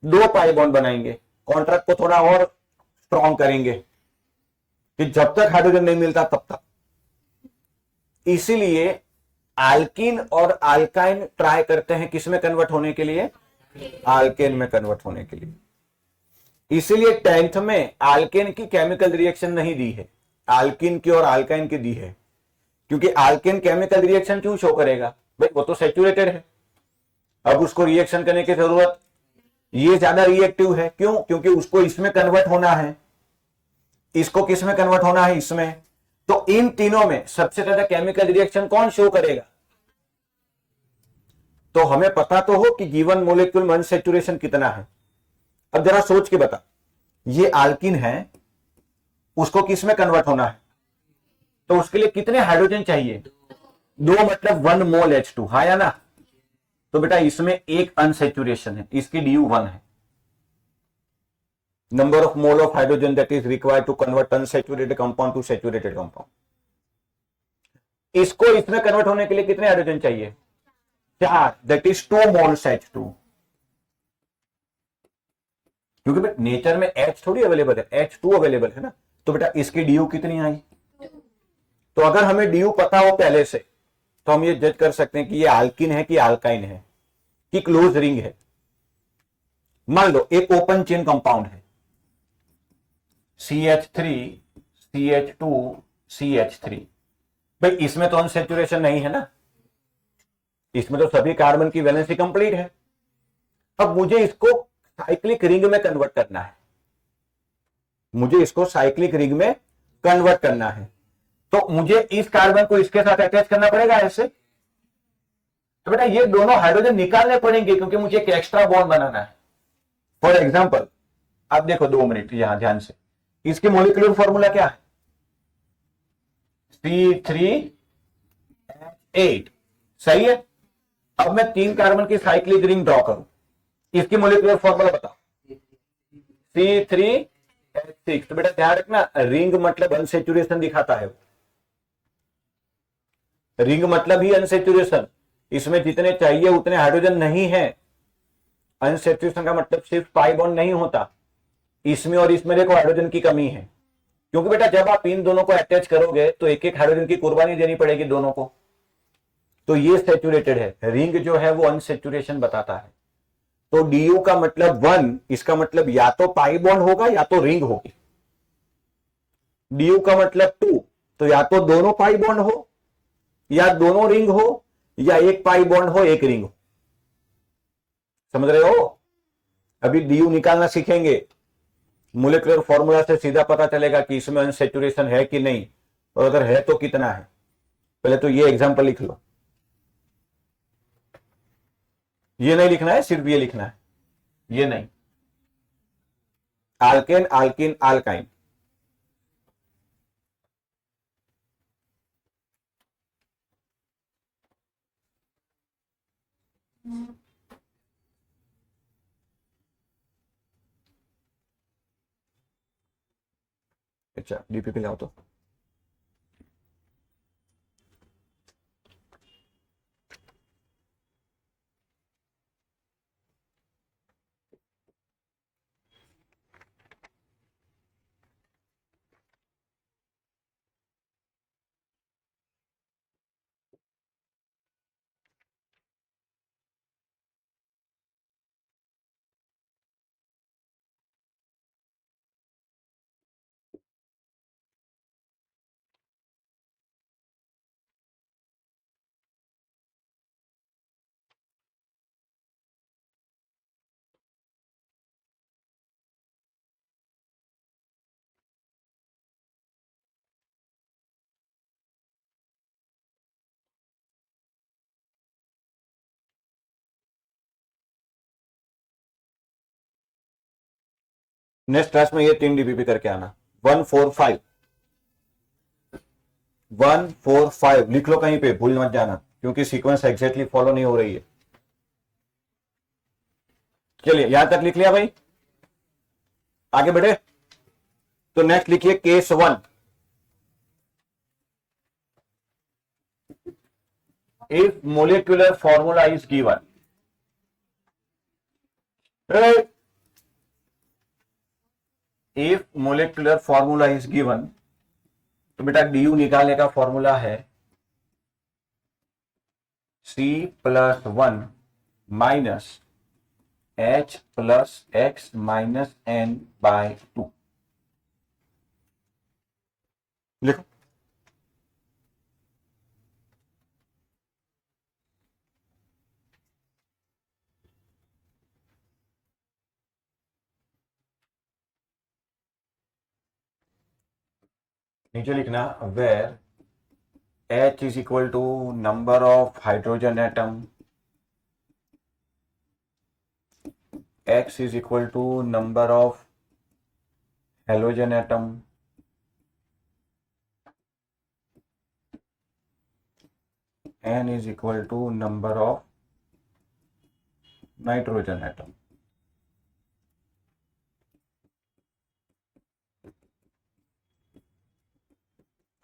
Speaker 1: दो पाई बॉन्ड बनाएंगे, कॉन्ट्रैक्ट को थोड़ा और स्ट्रॉन्ग करेंगे कि जब तक हाइड्रोजन नहीं मिलता तब तक। इसीलिए आल्कीन और आल्काइन ट्राई करते हैं किस में कन्वर्ट होने के लिए, आल्केन में कन्वर्ट होने के लिए। इसीलिए 10th में आल्केन की केमिकल रिएक्शन नहीं दी है, आल्कीन की और आल्काइन की दी है, क्योंकि आल्केन केमिकल रिएक्शन क्यों शो करेगा भाई, वो तो सैचुरेटेड है, अब उसको रिएक्शन करने की जरूरत, ये ज्यादा रिएक्टिव है, क्यों, क्योंकि उसको इसमें कन्वर्ट होना है, इसको किस में कन्वर्ट होना है, इसमें। तो इन तीनों में सबसे ज्यादा केमिकल रिएक्शन कौन शो करेगा, तो हमें पता तो हो कि गिवन मोलेक्यूल में अनसैचुरेशन कितना है। अब जरा सोच के बता, ये आल्किन है, उसको किस में कन्वर्ट होना है, तो उसके लिए कितने हाइड्रोजन चाहिए, 2, मतलब 1 मोल H2, हाँ या ना। तो बेटा इसमें एक अनसैचुरेशन है, इसकी ड्यू 1 है, number of mole of hydrogen that is required to convert unsaturated compound to saturated compound. इसको इसमें कन्वर्ट होने के लिए कितने हाइड्रोजन चाहिए, 4, दैट इज 2 मोल्स H2, क्योंकि नेचर में H थोड़ी अवेलेबल है, H2 अवेलेबल है ना। तो बेटा इसकी ड्यू कितनी आई, तो अगर हमें ड्यू पता हो पहले से, तो हम ये जज कर सकते हैं कि ये आल्किन है कि आल्काइन है, कि क्लोज रिंग है। मान लो एक ओपन चेन कंपाउंड है, CH3 CH2 CH3, भाई इसमें तो अनसैचुरेशन नहीं है ना, इसमें तो सभी कार्बन की वैलेंसी कंप्लीट है। अब मुझे इसको साइक्लिक रिंग में कन्वर्ट करना है, मुझे इसको साइक्लिक रिंग में कन्वर्ट करना है, तो मुझे इस कार्बन को इसके साथ अटैच करना पड़ेगा ऐसे। तो बेटा ये दोनों हाइड्रोजन निकालने पड़ेंगे, क्योंकि मुझे एक एक्स्ट्रा बॉन्ड बनाना है। फॉर एग्जाम्पल आप देखो 2 मिनट यहां ध्यान से, इसके मोलिकुलर फॉर्मूला क्या है, C3H8, सही है। अब मैं 3 कार्बन की साइक्लिक रिंग ड्रॉ करूं, इसकी मोलिकुलर फॉर्मूला बताओ, C3H6। तो बेटा ध्यान रखना, रिंग मतलब अनसैचुरेशन दिखाता है, रिंग मतलब ही अनसैचुरेशन, इसमें जितने चाहिए उतने हाइड्रोजन नहीं है। अनसैचुरेशन का मतलब सिर्फ पाई बॉन्ड नहीं होता, इसमें और इसमें देखो हाइड्रोजन की कमी है, क्योंकि बेटा जब आप इन दोनों को अटैच करोगे तो एक एक हाइड्रोजन की कुर्बानी देनी पड़ेगी दोनों को, तो ये सैचुरेटेड है, रिंग जो है वो अनसैचुरेशन बताता है। तो DU का मतलब 1, इसका मतलब या तो पाई बॉन्ड होगा या तो रिंग होगी। DU का मतलब 2, तो या तो दोनों पाई बॉन्ड हो, या दोनों रिंग हो, या एक पाई बॉन्ड हो एक रिंग हो। समझ रहे हो, अभी DU निकालना सीखेंगे, मोलेकुलर फॉर्मूला से सीधा पता चलेगा कि इसमें अनसैचुरेशन है कि नहीं, और अगर है तो कितना है। पहले तो ये एग्जांपल लिख लो, ये नहीं लिखना है, सिर्फ ये लिखना है, ये नहीं, आल्केन आल्किन आल्काइन। अच्छा DPP लाओ तो, नेक्स्ट क्लास में ये 3 DPP करके आना, 1 4 5। 145 लिख लो कहीं पे, भूल मत जाना, क्योंकि सीक्वेंस एग्जैक्टली फॉलो नहीं हो रही है। चलिए यहां तक लिख लिया भाई, आगे बढ़े। तो नेक्स्ट लिखिए case 1। If molecular formula is given, if molecular formula is given, तो बेटा डी यू निकालने का फॉर्मूला है C+1 माइनस H+X-N/2। लिखो। नीचे लिखना where H is equal to number of hydrogen atom, X is equal to number of halogen atom, N is equal to number of nitrogen atom.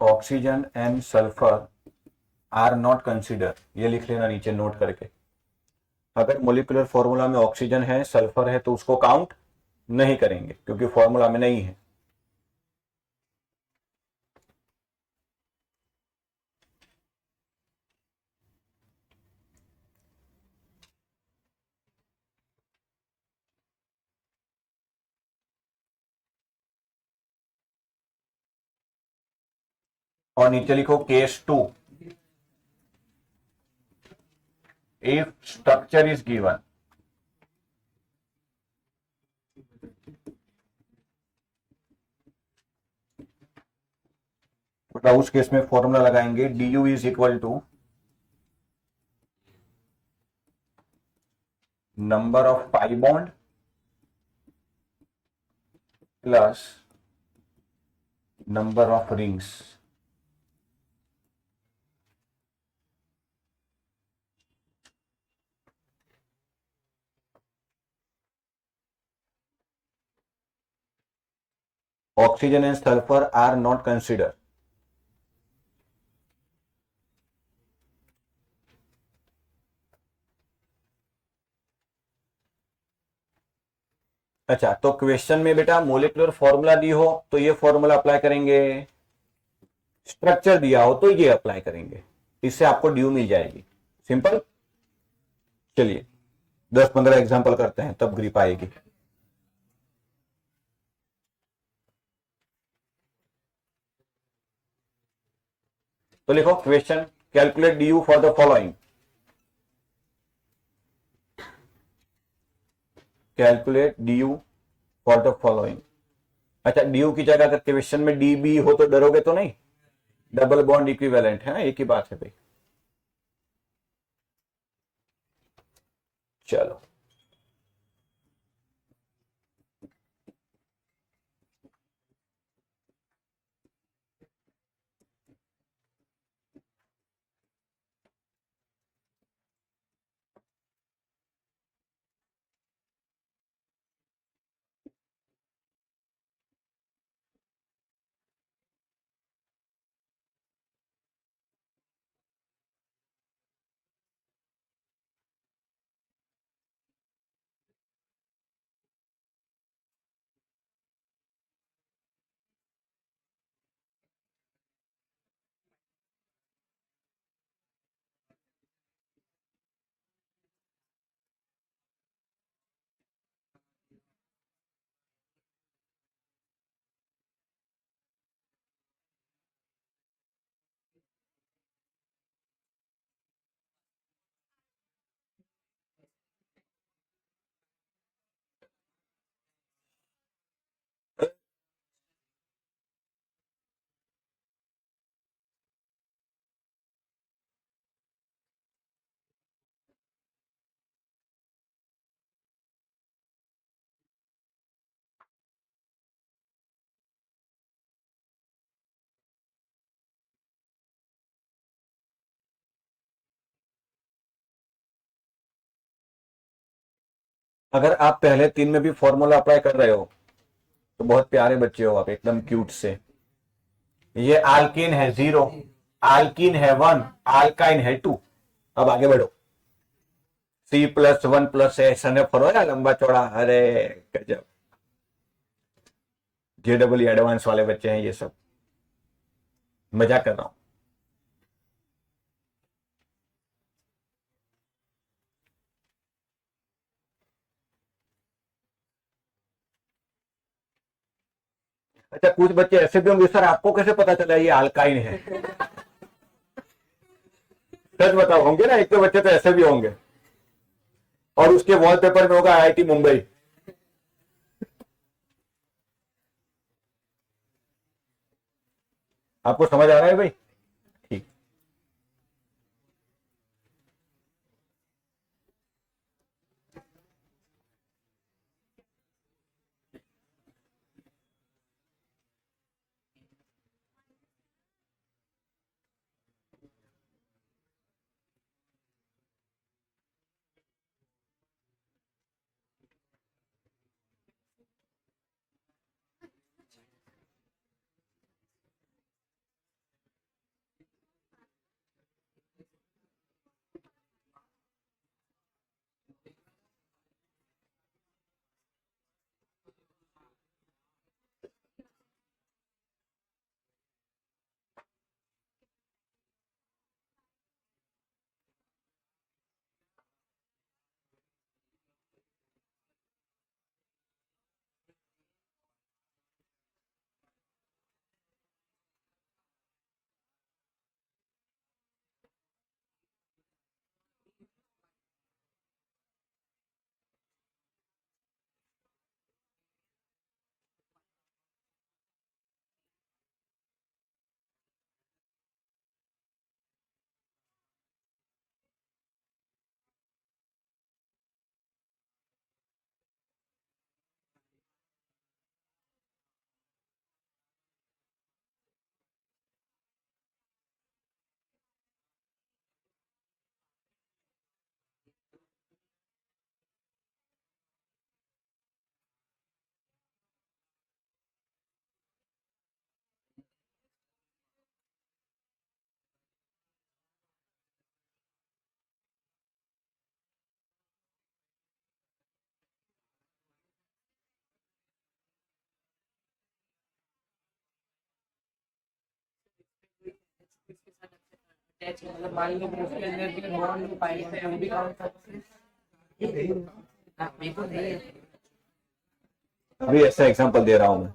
Speaker 1: Oxygen and sulphur are not consider, ये लिख लेना नीचे note करके। अगर molecular formula में oxygen है, sulphur है, तो उसको काउंट नहीं करेंगे क्योंकि फॉर्मूला में नहीं है। और नीचे लिखो case 2, if structure is given, तो उस केस में फॉर्मूला लगाएंगे D U is equal to number of pi bond plus number of rings. Oxygen and sulphur are not consider. अच्छा, तो क्वेश्चन में बेटा मोलिकुलर फॉर्मूला दी हो तो ये फॉर्मूला अप्लाई करेंगे, स्ट्रक्चर दिया हो तो ये अप्लाई करेंगे, इससे आपको ड्यू मिल जाएगी। सिंपल। चलिए 10-15 एग्जांपल करते हैं तब ग्रिप आएगी। तो लिखो question, calculate D you for the following, calculate D you for the following. अच्छा, डी यू की जगह अगर क्वेश्चन में डी बी हो तो डरोगे तो नहीं, डबल बॉन्ड इक्विवेलेंट है ना, एक ही बात है भाई। चलो अगर आप पहले 3 में भी फॉर्मूला अप्लाई कर रहे हो तो बहुत प्यारे बच्चे हो आप, एकदम क्यूट से। ये आल्कीन है 0, आल्कीन है 1, आल्काइन है 2। अब आगे बढ़ो। C+1+, फरो या लंबा चौड़ा, अरे गजब, JEE एडवांस वाले बच्चे हैं ये सब, मजाक कर रहा हूं। अच्छा, कुछ बच्चे ऐसे भी होंगे, सर आपको कैसे पता चला ये अल्काइन है? सच बताओ, होंगे ना, एक तो बच्चे तो ऐसे भी होंगे, और उसके वॉलपेपर में होगा IIT मुंबई। आपको समझ आ रहा है भाई? ठीक।
Speaker 2: मतलब मान लो कि उसके अंदर भी बॉन्ड पाएंगे तो वो भी काउंट करते हैं। हाँ, बिल्कुल नहीं है।
Speaker 1: अभी ऐसा एग्जांपल दे रहा हूं मैं,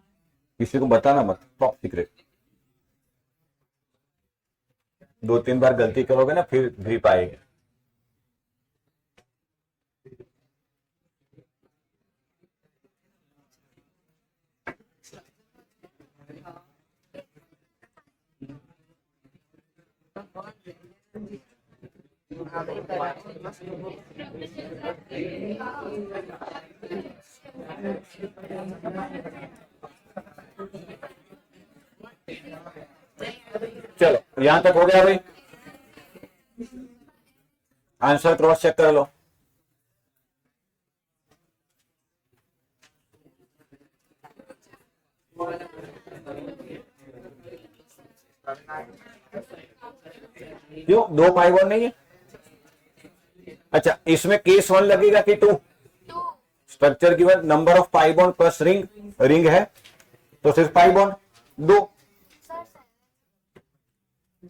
Speaker 1: किसी को बताना मत, टॉप सीक्रेट। 2-3 बार गलती करोगे ना, फिर भी पाएंगे। चलो, यहां तक हो गया भाई? आंसर क्रॉस चेक कर लो। क्यों 2 पाई बॉन्ड नहीं है? अच्छा, इसमें केस 1 लगेगा कि 2? Structure given number of pi bond plus ring, ring है तो सिर्फ पाई बॉन्ड 2,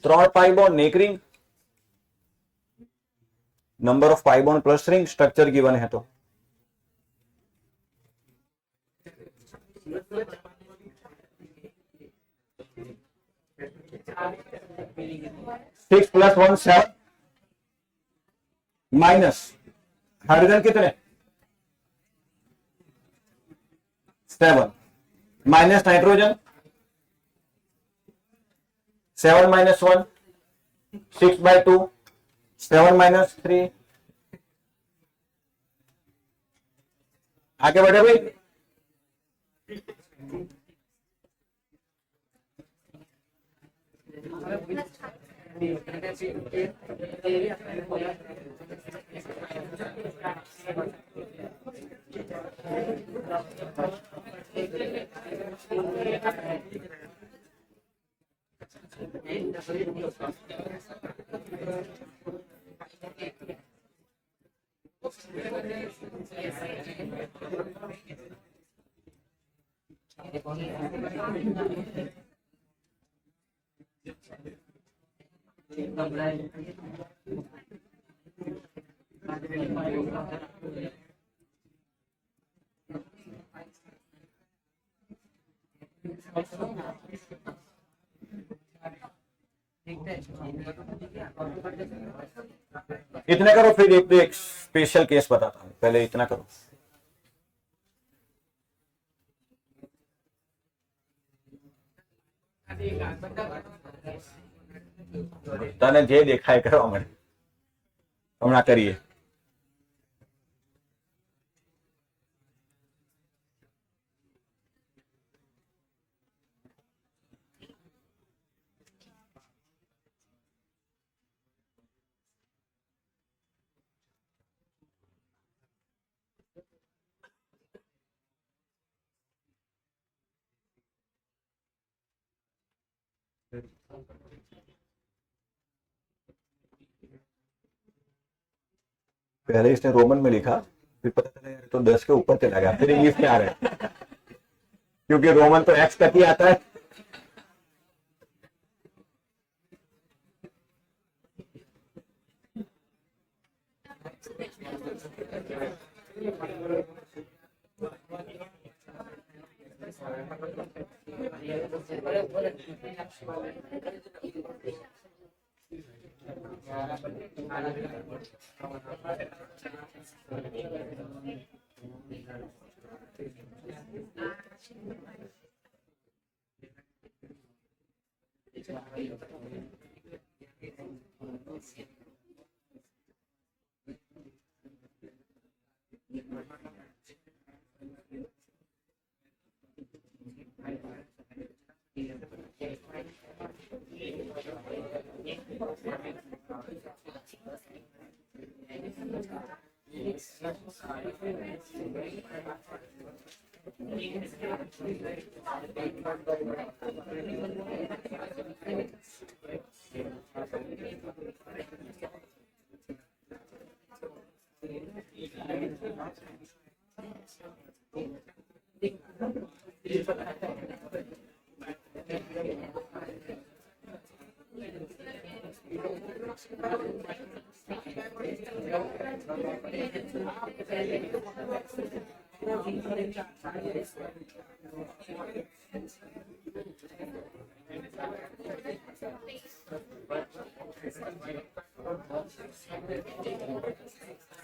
Speaker 1: 3 पाई बॉन्ड एक ring, number of pi bond plus ring, structure given है तो। सिक्स प्लस 1 7, माइनस हाइड्रोजन कितने? 7, माइनस नाइट्रोजन 7 माइनस 1, 6/2, 7 माइनस 3। आगे बढ़े भाई। इतने करो, फिर एक स्पेशल केस बताता हूं, पहले इतना करो। तने जे देखाय કરવા મળે હમણાં કરીએ। पहले इसने रोमन में लिखा, फिर पता चला यार तो 10 के ऊपर चला गया, फिर इंग्लिश में आ रहा है क्योंकि रोमन तो एक्स तक ही आता है।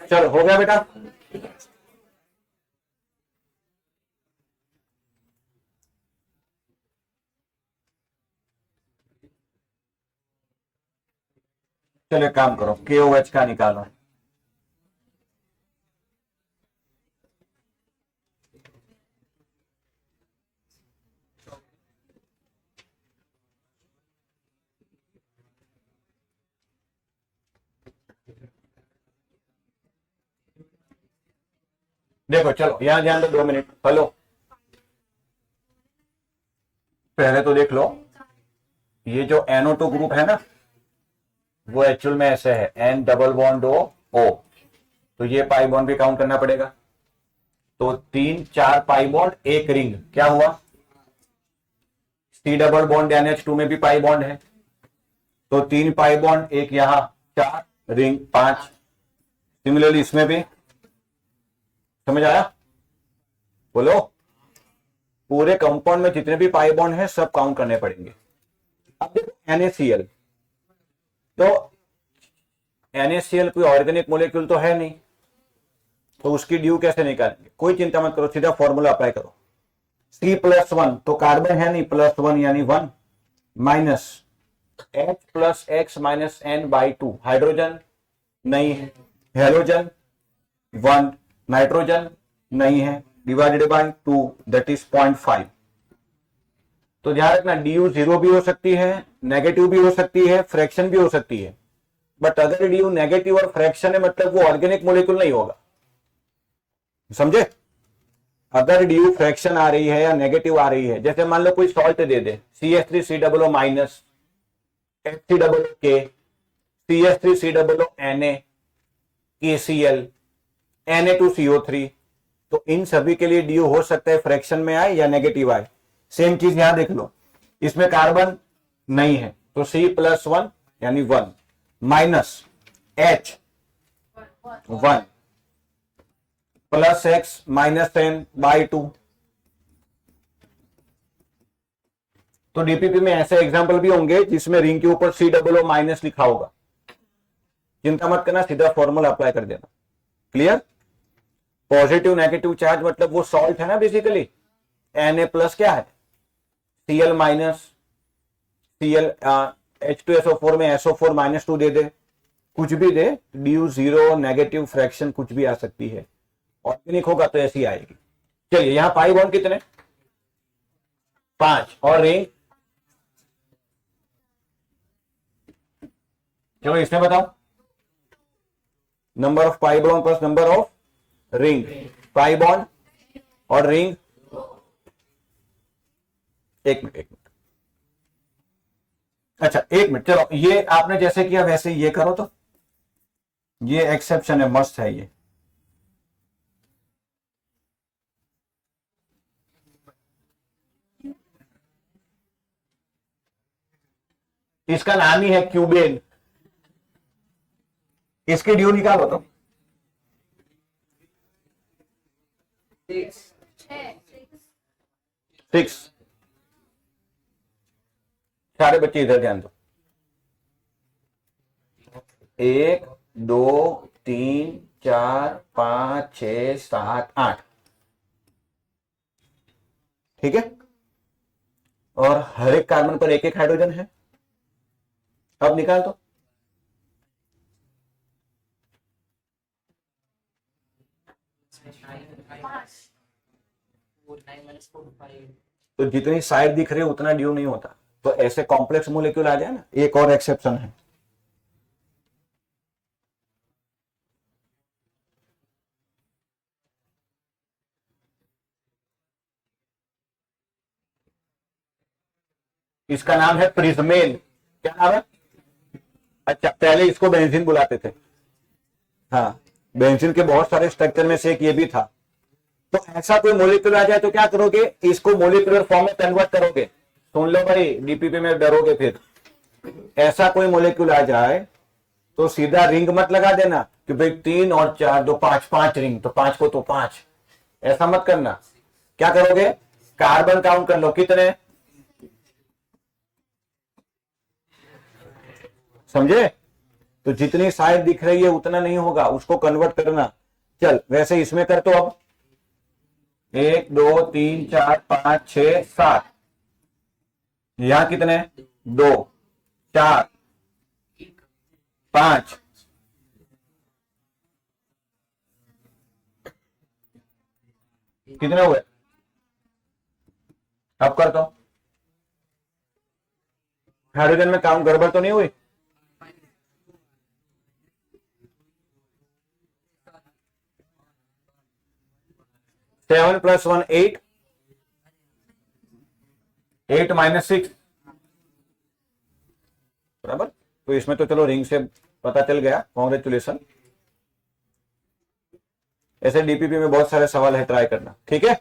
Speaker 1: चलो हो गया बेटा। चलो एक काम करो, KOH का निकालो। देखो चलो यहां ध्यान दो, 2 मिनट। हेलो, पहले तो देख लो, ये जो NO2 ग्रुप है ना, वो एक्चुअल में ऐसे है N डबल बॉन्ड O, तो ये पाई बॉन्ड भी काउंट करना पड़ेगा। तो 3 4 पाई बॉन्ड, एक रिंग, क्या हुआ? C डबल बॉन्ड NH2 में भी पाई बॉन्ड है, तो 3 पाई बॉन्ड, एक यहां, 4 रिंग 5। सिमिलरली इसमें भी, समझ आया? बोलो, पूरे कंपाउंड में जितने भी पाई बॉन्ड है सब काउंट करने पड़ेंगे। अब देखो NaCl, तो NaCl कोई ऑर्गेनिक मोलिक्यूल तो है नहीं, तो उसकी ड्यू कैसे निकालेंगे? कोई चिंता मत करो, सीधा फॉर्मूला अप्लाई करो। C+1 तो कार्बन है नहीं, +1 यानी 1, minus H plus X minus N/2, hydrogen नहीं है, हेलोजन 1, नाइट्रोजन नहीं है, डिवाइडेड बाय 2, दैट इज 0.5। तो ध्यान रखना, ड्यू 0 भी हो सकती है, नेगेटिव भी हो सकती है, फ्रैक्शन भी हो सकती है, बट अगर ड्यू नेगेटिव और फ्रैक्शन है मतलब वो ऑर्गेनिक मोलिक्यूल नहीं होगा, समझे? अगर ड्यू फ्रैक्शन आ रही है या नेगेटिव आ रही है, जैसे मान लो कोई सॉल्ट दे दे CH3COO minus, HCOO, CH3COO Na, KCl, Na2CO3, तो इन सभी के लिए ड्यू हो सकता है फ्रैक्शन में आए या नेगेटिव आए। सेम चीज यहां देख लो, इसमें कार्बन नहीं है तो C+1 यानी 1 minus H1 plus X minus N/2। तो डीपीपी में ऐसे एग्जांपल भी होंगे जिसमें रिंग के ऊपर COO माइनस लिखा होगा, चिंता मत करना, सीधा फॉर्मूला अप्लाई कर देना। क्लियर? पॉजिटिव नेगेटिव चार्ज मतलब वो सॉल्ट है ना बेसिकली, Na प्लस क्या है Cl माइनस, Cl H2SO4 में SO4 -2 दे दे, कुछ भी दे, ड्यू जीरो नेगेटिव फ्रैक्शन कुछ भी आ सकती है। ऑर्गेनिक होगा तो ऐसी आएगी। चलिए यहां पाई बॉन्ड कितने, 5 और रिंग, चलो इसमें बताओ number of pi bond plus number of ring. Pi bond और रिंग, एक मिनट अच्छा एक मिनट, चलो ये आपने जैसे किया वैसे ये करो, तो ये एक्सेप्शन है, मस्त है ये। इसका नाम ही है क्यूबेन, इसकी ड्यू निकालो तो 6। सारे बच्चे इधर ध्यान दो, 1 2 3 4 5 6 7 8, ठीक है। और हर एक कार्बन पर एक एक हाइड्रोजन है। अब निकाल दो, तो जितनी साइड दिख रही है उतना ड्यू नहीं होता। तो ऐसे कॉम्प्लेक्स मोलिक्यूल आ जाए ना, एक और एक्सेप्शन है, इसका नाम है प्रिज्मेन। क्या नाम है? अच्छा पहले इसको बेंजीन बुलाते थे, हाँ बेंजीन के बहुत सारे स्ट्रक्चर में से एक ये भी था। तो ऐसा कोई मोलिक्यूल आ जाए तो क्या करोगे, इसको मोलिकुलर फॉर्म में कन्वर्ट करोगे। सुन लो भाई, डीपीपी में डरोगे फिर। ऐसा कोई मोलिक्यूल आ जाए तो सीधा रिंग मत लगा देना कि भाई 3 और 4 2 5, 5 रिंग, तो 5 को तो 5, ऐसा मत करना। क्या करोगे, कार्बन काउंट कर लो कितने, समझे? तो जितनी साइड दिख रही है उतना नहीं होगा, उसको कन्वर्ट करना। चल वैसे इसमें कर, तो अब 1 2 3 4 5 6 7, यहां कितने, 2 4 5, कितने हुए, अब कर दो। हाइड्रोजन में काउंट गड़बड़ तो नहीं हुई? सेवन प्लस 1 8, 8 माइनस 6, बराबर। तो इसमें तो चलो रिंग से पता चल गया, कॉन्ग्रेचुलेशन। ऐसे डीपीपी में बहुत सारे सवाल है, ट्राई करना, ठीक है।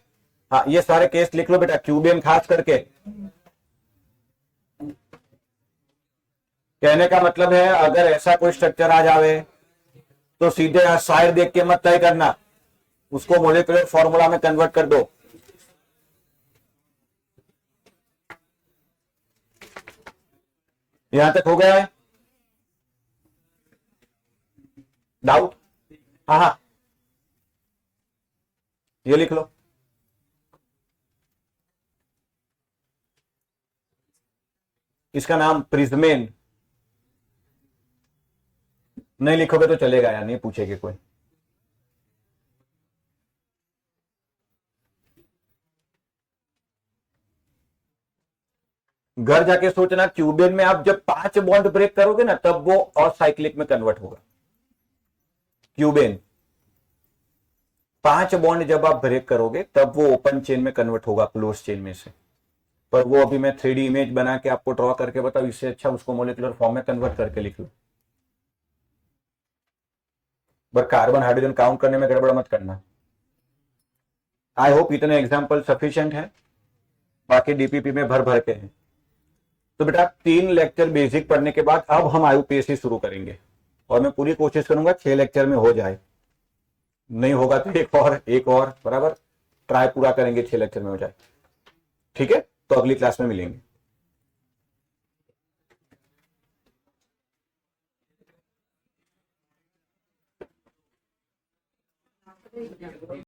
Speaker 1: हाँ ये सारे केस लिख लो बेटा, क्यूबियन खास करके। कहने का मतलब है अगर ऐसा कोई स्ट्रक्चर आ जावे तो सीधे साइड देख के मत तय करना, उसको मोलिकुलर फॉर्मूला में कन्वर्ट कर दो। यहां तक हो गया है, डाउट? हाँ हाँ ये लिख लो, इसका नाम प्रिज्मेन। नहीं लिखोगे तो चलेगा यार, नहीं पूछेगी कोई। घर जाके सोचना, क्यूबियन में आप जब 5 बॉन्ड ब्रेक करोगे ना तब वो और साइक्लिक में कन्वर्ट होगा। क्यूबियन 5 बॉन्ड जब आप ब्रेक करोगे तब वो ओपन चेन में कन्वर्ट होगा क्लोज चेन में से। पर वो अभी मैं 3D इमेज बना के आपको ड्रॉ करके बताऊं, इससे अच्छा उसको मोलिकुलर फॉर्म में कन्वर्ट करके लिख लो। पर कार्बन हाइड्रोजन काउंट करने में गड़बड़ मत करना। आई होप इतने एग्जाम्पल सफिशिएंट है, बाकी डीपीपी में भर भर के हैं। तो बेटा 3 लेक्चर बेसिक पढ़ने के बाद अब हम आईयूपीएससी शुरू करेंगे, और मैं पूरी कोशिश करूंगा 6 लेक्चर में हो जाए। नहीं होगा तो एक और बराबर ट्राई पूरा करेंगे, 6 लेक्चर में हो जाए। ठीक है, तो अगली क्लास में मिलेंगे।